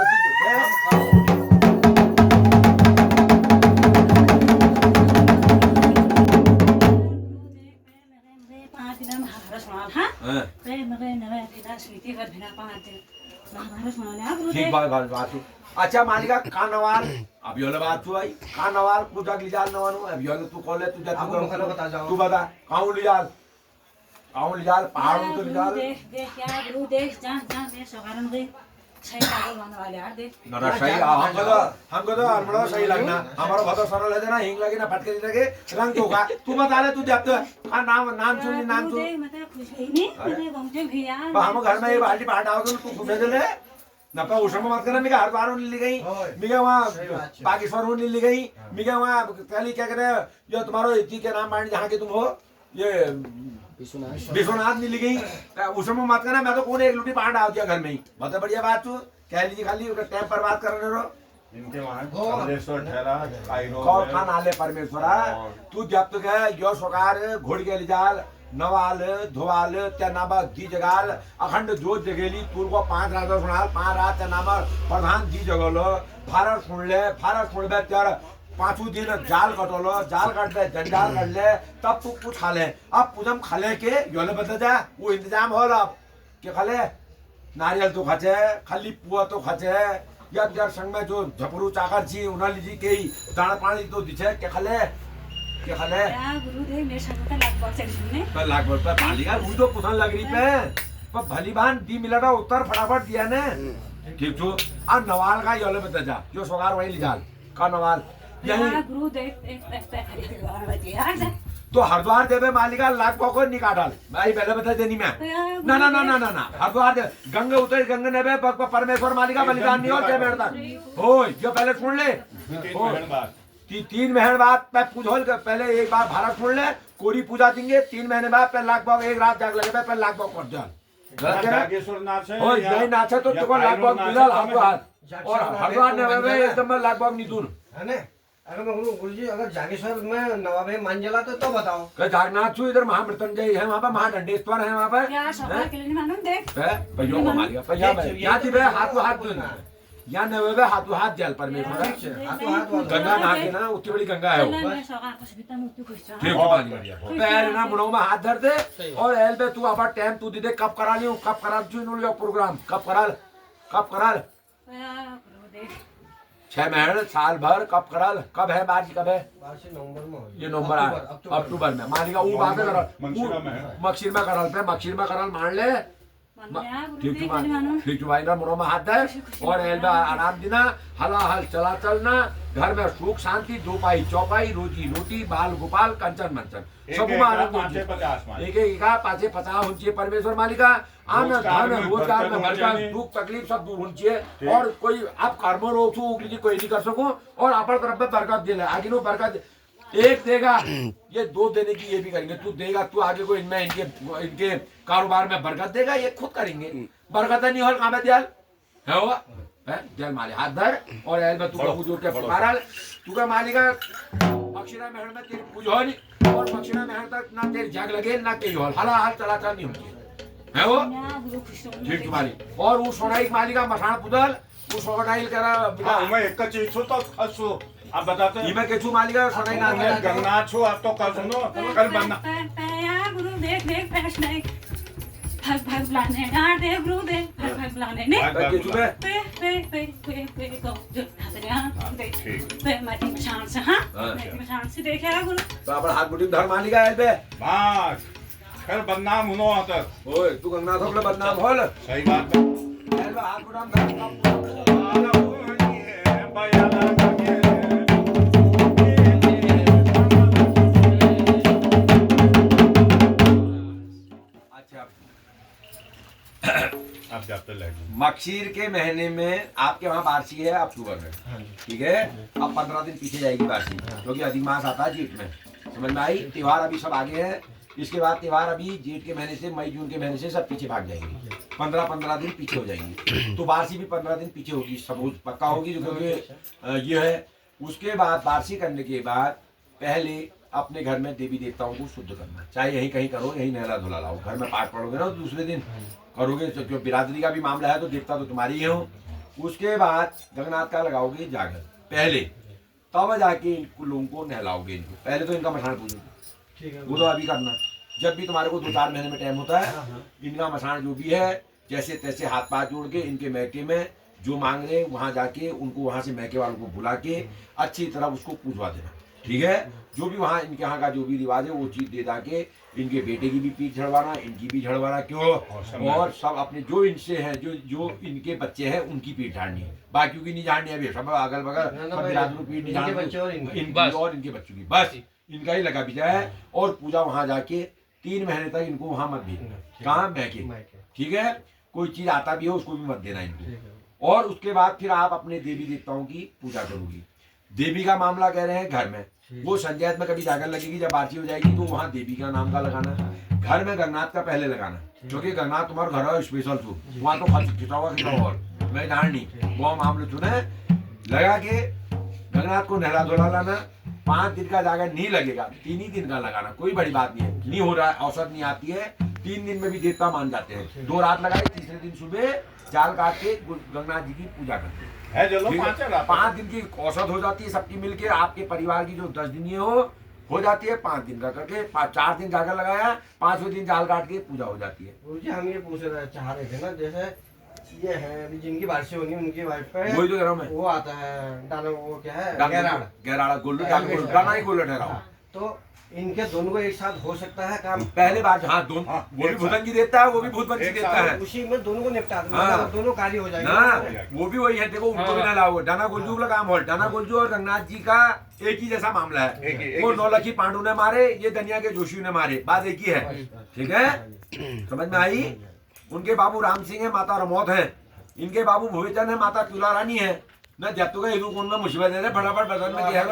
ठीक बात अच्छा मालिका कानवाल अब योले बात हुई कानवाल पूजा लिजाल नवानु अब योले तू कॉले तू जा बता जाओ तू बता काउन लिजाल पहाड़ों तो लिजाल देख क्या गुरु देख जा मैं सगारन गई सही पागल बनने वाले यार देख ना सही हमको तो हमारा सही लगना हमारा बहुत सरल है ना हिंग लगे ना फटके लगे रंग होगा तू बता ले तू जब तो नाम सुन मतलब खुश ही नहीं मेरे घूमते भी यार हम घर में ये बाल्टी पाट आओ तू खुश ले ना पा उषम मत करना मिगा हर बार ली गई मिगा वहाँ बागेश्वर ली गई मिगा वहाँ कल क्या करे जो तुम्हारा इसी के नाम मान जहाँ के तुम हो ये विश्वनाथ मिली गई उषम मत करना मैं तो कौन एक लुटी पांड आ गया घर में ही बहुत बढ़िया बात तू कह लीजिए खाली टाइम पर बात करने रहो इनके वहाँ परमेश्वर ठहरा कौन खान आले परमेश्वरा तू जब तक है यो सोकार घोड़ के लिजाल नवाल धोवाल त्या नामा दी जगाल अखंड जोत जगेली तुर को 5 रात सुनाल 5 रात त्या नामा प्रधान दी जगलो फारर सुन बे त्यार 5 दिन जाल कटोलो जाल काट दे जंजाल काट ले तब तू कुछ खा ले अब पूजम खाले के योले बता जा वो इंतजाम हो अब के खाले नारियल तो खाचे खाली पुआ तो खाचे या त्यार संग में जो झपरू चाकर छी उना लीजी के दाना पानी तो दिछे के खाले क्या खाले यार गुरु देख मेरे साथ तो लगभग चल सुनने पर लगभग पर मालिका वो तो पुछन लग रही पे पर भली भान दी मिला था उत्तर फटाफट दिया ने ठीक जो आ नवाल का योले बता जा जो सोगार वही लिजाल का नवाल यही गुरु देख एक खरीद के यार तो हरिद्वार देवे मालिका लाख को निकाल भाई पहले बता देनी मैं ना हरिद्वार दे गंगा उतर गंगा नेबे परमेश्वर मालिका बलिदान नहीं और बैठ तक हो जो पहले सुन ले 3 महीने बाद मैं पूजोल पहले एक बार भारत सुन ले कोरी पूजा देंगे 3 महीने बाद पहले लगभग एक रात जाग लगे पहले लगभग कर जाल नागेश्वर नाच है और यही नाच है तो तुमको लगभग मिलल हमको हाथ और हरिद्वार ने एकदम लगभग नितुन है ना अगर मैं गुरुजी अगर जागेश्वर में नवाब मान जला तो बताओ क्या जागनाथ छू इधर महामृत्युंजय है वहाँ पर महादंडेश्वर है वहाँ पर यार सवाल के लिए नहीं मालूम देख भैया को मारिया भैया यहाँ थी हाथों हाथ धोना यहाँ नवे हाथों हाथ जल परमेश्वर गंगा नहा के ना उतनी बड़ी गंगा है वो ठीक है पैर ना मुड़ो में हाथ धर दे और एल पे तू अब टाइम तू दे कब करा लियो कब करा चुन प्रोग्राम कब करा 6 महीने साल भर कब करल, कब है बारिश, कब है बारिश नवंबर में होगी। ये नवंबर अक्टूबर में मालिका वो बात करल मंशिरा में है। मक्षिर में करल पे मक्षिर में करल मान ले ठीक भाई ना मुरो में हाथ दे और एल्बा आराम दिना हला हल चला चलना घर में सुख शांति दो पाई चौपाई रोजी रोटी बाल गोपाल कंचन मंचन सब में आनंद एक एक का 550 होनी परमेश्वर मालिका आनंद धन रोजगार में बरकत दुख तकलीफ सब दूर होनी चाहिए और कोई आप कर्म रोग कोई नहीं कर सको और अपन तरफ में बरकत दे आगे नो बरकत एक देगा ये 2 देने की ये भी करेंगे तू देगा तू आगे को इनमें इनके कारोबार में बरकत देगा ये खुद करेंगे बरकत नहीं हो कहाँ दयाल है हुआ है दयाल माले हाथ धर और एल में तू बाबू जोड़ के पुकारल तू का मालिका मक्षिरा महल में तेरी पूजा नहीं और मक्षिरा महल तक ना तेरी जाग लगे ना तेरी हॉल हला हाल चला चल नहीं होती है वो ठीक तुम्हारी और वो सोनाई मालिका मसाण पुदल वो सोनाई करा मैं एक चीज छो तो खसो आप बताते हैं मैं केचू मालिका सोनाई ना मैं गंगा छो आप तो कल सुनो कल बनना यार गुरु देख देख पैश नहीं भाग भाग बुलाने यार देख गुरु देख भाग भाग बुलाने ने केचू में पे को जो हंस रहा देख पे माटी मशान से हां माटी मशान से देख यार गुरु तो अपन हाथ मुट्ठी धर मालिका है बे बस कल बदनाम हुनो आता ओए तू गंगा थोपले बदनाम होल सही बात है एल हाथ मुट्ठी धर आला वो है भाई आला आप जाते लगे मक्षीर के महीने में आपके वहाँ बारसी है अक्टूबर में ठीक है अब 15 दिन पीछे जाएगी बारसी क्योंकि अधिक मास आता है जेठ में समझ में आई त्योहार अभी सब आगे है इसके बाद त्योहार अभी जेठ के महीने से मई जून के महीने से सब पीछे भाग जाएंगे 15 दिन पीछे हो जाएंगे तो बारसी भी 15 दिन पीछे होगी सब पक्का होगी क्योंकि ये है उसके बाद बारसी करने के बाद पहले अपने घर में देवी देवताओं को शुद्ध करना चाहे यहीं कहीं करो यहीं नहला धुला लाओ घर में पाठ पढ़ोगे ना तो दूसरे दिन करोगे क्योंकि बिरादरी का भी मामला है तो देवता तो तुम्हारी ही हो उसके बाद गंगनाथ का लगाओगे जागर पहले तब जाके इनको लोगों को नहलाओगे इनको पहले तो इनका मसाण पूजोगे वो तो अभी करना जब भी तुम्हारे को 2-4 महीने में टाइम होता है इनका मसाण जो भी है जैसे तैसे हाथ पाथ जोड़ के इनके मैके में जो मांग रहे वहां जाके उनको वहां से मैके वालों को बुला के अच्छी तरह उसको पूजवा देना ठीक है जो भी वहाँ इनके यहाँ का जो भी रिवाज है वो चीज दे दाके इनके बेटे की भी पीठ झड़वाना इनकी भी झड़वाना क्यों और सब अपने जो इनसे है जो इनके बच्चे हैं उनकी पीठ झाड़नी है बाकियों की नहीं झाड़नी है सब अगल बगल सब बिरादरों पीठ नहीं झाड़नी इनकी और इनके बच्चों की बस इनका ही लगा बीजा है और पूजा वहाँ जाके 3 महीने तक इनको वहाँ मत भेजना कहाँ मैके ठीक है कोई चीज आता भी हो उसको भी मत देना इनको और उसके बाद फिर आप अपने देवी देवताओं की पूजा करोगी देवी का मामला कह रहे हैं घर में वो संजैत में कभी जागर लगेगी जब आरती हो जाएगी तो वहाँ देवी का नाम का लगाना घर में गंगनाथ का पहले लगाना क्योंकि गंगनाथ तुम्हारा घर है स्पेशल तू वहाँ तो खिंचावा और मैं जान नहीं वो मामले चुने लगा के गंगनाथ को नहला धुला लाना 5 दिन का जागर नहीं लगेगा 3 ही दिन का लगाना कोई बड़ी बात नहीं है नहीं हो रहा है औसत नहीं आती है 3 दिन में भी देवता मान जाते हैं 2 रात लगाए तीसरे दिन सुबह जाल काट के गंगनाथ जी की पूजा करते हैं है चलो 5 दिन की औसत हो जाती है सबकी मिलके आपके परिवार की जो 10 दिन ये हो जाती है 5 दिन का करके 4 दिन जाकर लगाया 5वें दिन जाल काट के पूजा हो जाती है गुरुजी हम ये पूछ चाह रहे थे ना जैसे ये है अभी जिनकी बारिशें होनी उनकी वाइफ पे वही तो कह रहा हूँ मैं वो आता है डाना वो क्या है गहराड़ा गोल्डन गाना ही गोल्डन ठहरा तो इनके दोनों को एक साथ हो सकता है काम पहले बार हाँ दोनों वो भी भूतन की देता है वो भी भूतन की देता है उसी में दोनों को निपटा हाँ। दोनों कार्य हो जाएंगे ना वो भी वही है देखो उनको भी ना लाओ डाना गोलजू का काम हो डाना गोलजू और रंगनाथ जी का एक ही जैसा मामला है वो नौलखी पांडु ने मारे ये दनिया के जोशी ने मारे बात एक ही है ठीक है समझ में आई उनके बाबू राम सिंह है माता रमौत है इनके बाबू भोवेचंद है माता तुला रानी है न जब तक हिंदू कौन में मुसीबत है फटाफट बदल में क्या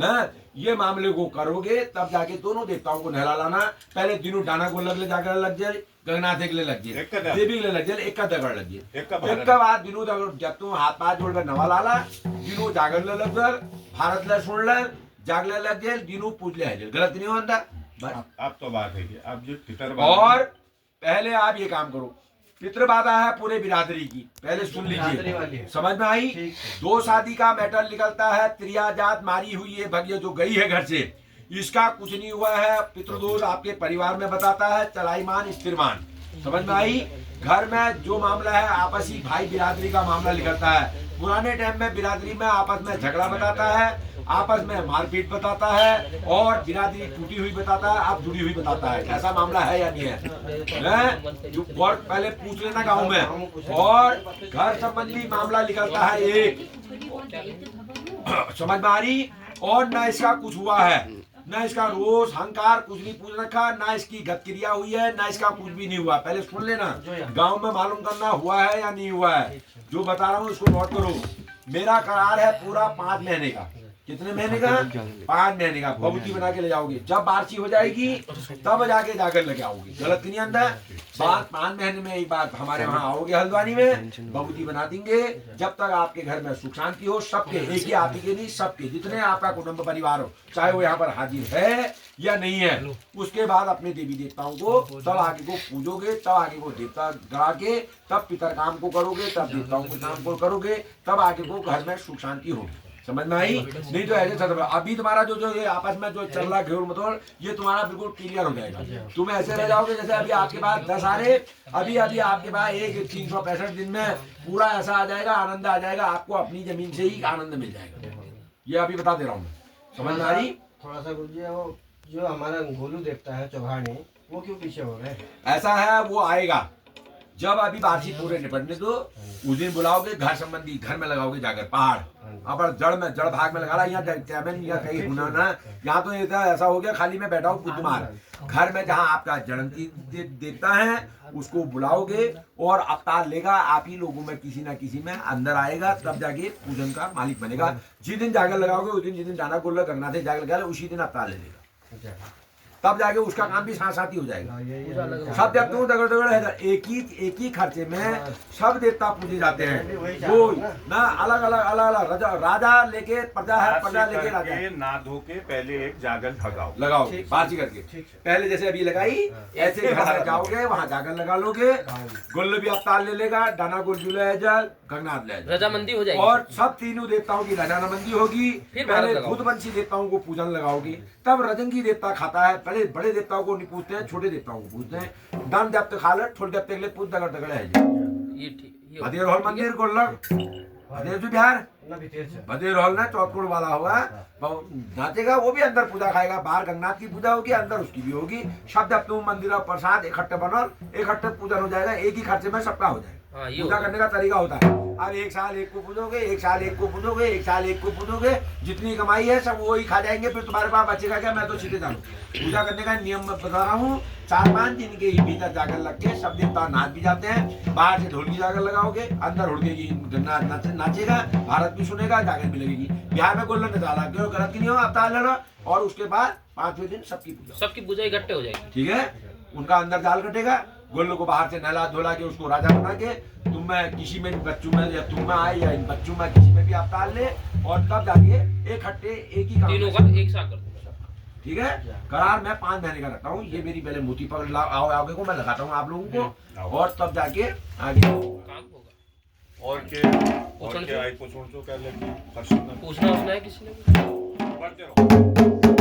न ये मामले को करोगे तब जाके दोनों देवताओं को नहला लाना पहले दिनों डाना को जाकर लग जाए गंगनाथ के लिए लग जाए देवी के लग जाए एक का दगड़ लग जाए एक का बाद दिनों जब तुम हाथ पाथ जोड़ कर नवा लाला दिनों जागर लग कर भारत ले सुन ले जागले लग जाए दिनों पूछ ले गलत नहीं होता अब तो बात है कि अब जो और पहले आप ये काम करो पितृबाधा है पूरे बिरादरी की पहले सुन लीजिए समझ में आई 2 शादी का मैटर निकलता है त्रिया जात मारी हुई है भगिया जो गई है घर से इसका कुछ नहीं हुआ है पितृदोष आपके परिवार में बताता है चलाईमान स्थिरमान समझ में आई घर में जो मामला है आपसी भाई बिरादरी का मामला निकलता है पुराने टाइम में बिरादरी में आपस में झगड़ा बताता है, आपस में मारपीट बताता है, और बिरादरी टूटी हुई बताता है, अब जुड़ी हुई बताता है। ऐसा मामला है या नहीं है? जो बहुत पहले पूछ लेना गाँव में। और घर संबंधी मामला निकलता है एक, समझ में आ रही? और न इसका कुछ हुआ है, न इसका रोष अहंकार कुछ नहीं पूछ रखा, ना इसकी गतिक्रिया हुई है, ना इसका कुछ भी नहीं हुआ। पहले सुन लेना, गांव में मालूम करना हुआ है या नहीं हुआ है। जो बता रहा हूँ उसको नोट करो। मेरा करार है पूरा 5 महीने का। कितने महीने का? 5 महीने का। बबूती बना के ले जाओगे, जब बारसी हो जाएगी तब जाके जाकर लेके आओगी। गलत नहीं अंदर। 5 महीने में एक बार हमारे वहाँ आओगे हल्द्वानी में, बबूती बना देंगे। जब तक आपके घर में सुख शांति हो, सबके, एक ही आप ही के नहीं, सबके जितने आपका कुटुंब परिवार हो, चाहे वो यहाँ पर हाजिर है या नहीं है, उसके बाद अपने देवी देवताओं को तब आगे को पूजोगे, तब आगे को देवता गड़ा के, तब पितर काम को करोगे, तब देवताओं के काम को करोगे, तब आगे को घर में सुख शांति होगी। समझ में आई? नहीं तो ऐसे चल रहा। अभी तुम्हारा जो ये आपस में जो चल रहा घेर मटोल, ये तुम्हारा बिल्कुल क्लियर हो जाएगा। तुम ऐसे रह जाओगे जैसे अभी आपके पास 10 आ रहे, अभी आपके पास एक 365 दिन में पूरा ऐसा आ जाएगा, आनंद आ जाएगा, आपको अपनी जमीन से ही आनंद मिल जाएगा। ये अभी बता दे रहा हूँ मैं। समझ में आ रही? थोड़ा सा गुरुजी, वो जो हमारा गोलू देवता है चौहानी, वो क्यों पीछे हो गए? ऐसा है, वो आएगा जब अभी बारसी पूरे निपटने दो, उस दिन बुलाओगे। घर संबंधी घर में लगाओगे जाकर पहाड़, अब जड़ भाग में लगा रहा, यहाँ चैमन या कहीं होना ना, यहाँ तो ऐसा हो गया खाली में बैठा हूँ बुद्धमार। घर में जहाँ आपका जड़ंती देता है उसको बुलाओगे, और अवतार लेगा आप ही लोगों में किसी ना किसी में अंदर आएगा, तब जाके पूजन का मालिक बनेगा। जिस दिन जागर लगाओगे उस दिन, जिस दिन जाना गोल्ला गंगा से जागर लगा, उसी दिन अवतार ले लेगा, तब जाके उसका काम भी साथ साथ ही हो जाएगा। सब जब तुम दगड़ दगड़ है, एक ही खर्चे में सब देवता पूजे जाते हैं। वो ना अलग अलग राजा लेके प्रजा है, प्रजा लेके राजा है। ना धो के पहले एक जागल लगाओ बाजी करके। पहले जैसे अभी लगाई, ऐसे घर में जाओगे, वहाँ जागर लगा लोगे, गुल्ल भी अवतार ले लेगा, डाना गुल जुले जल गंगनाथ ले रजामंदी हो जाएगी, और सब तीनों देवताओं की रजामंदी होगी। पहले खुदवंशी देवताओं को पूजन लगाओगे, तब रजंगी देवता खाता है। पहले बड़े देवताओं को नहीं पूछते हैं, छोटे देवताओं को पूछते हैं। दान जब तक खा ले, थोड़े जब तक ले पूछ दगड़ दगड़ है। ये ठीक। भदेर हॉल मंदिर गोल्लक, भदेर जो बिहार भदेर हॉल ना चौथकोड़ वाला होगा, नाचेगा, वो भी अंदर पूजा खाएगा। बाहर गंगनाथ की पूजा होगी, अंदर उसकी भी होगी। सब जब तुम मंदिर और प्रसाद इकट्ठे बनो, इकट्ठे पूजन हो जाएगा, एक ही खर्चे में सबका हो जाएगा। पूजा करने का तरीका होता है। अब एक साल एक को पूजोगे, एक साल एक को पूजोगे, एक साल एक को पूजोगे, जितनी कमाई है सब वो ही खा जाएंगे, फिर तुम्हारे पास बचेगा क्या? मैं तो सीधे जानू। पूजा करने का नियम मैं बता रहा हूँ। 4-5 दिन के ही भीतर जाकर लग के सब देवता नाच भी जाते हैं। बाहर से ढोल की जाकर लगाओगे, अंदर हुड़केगी, नाचेगा, भारत भी सुनेगा, जाकर भी लगेगी। बिहार में गोल्डन नजारा क्यों गलत की नहीं हो, अवतार लेना। और उसके बाद 5वें दिन सबकी पूजा इकट्ठे हो जाएगी। ठीक है, उनका अंदर जाल कटेगा, गोल्लो को बाहर से नहला धोला के उसको राजा बना के, तुम में किसी में बच्चों में, या तुम में आए या इन बच्चों में किसी में भी अवतार ले, और तब जाके एक ही काम तीनों का एक साथ कर दो। ठीक है, करार मैं 5 महीने का रखता हूँ। ये मेरी पहले मोती पर आओगे को मैं लगाता हूँ आप लोगों को, और तब जाके आगे काम होगा। और के आई को सुन क्या लगी? पूछना है किसी ने? बढ़ते रहो।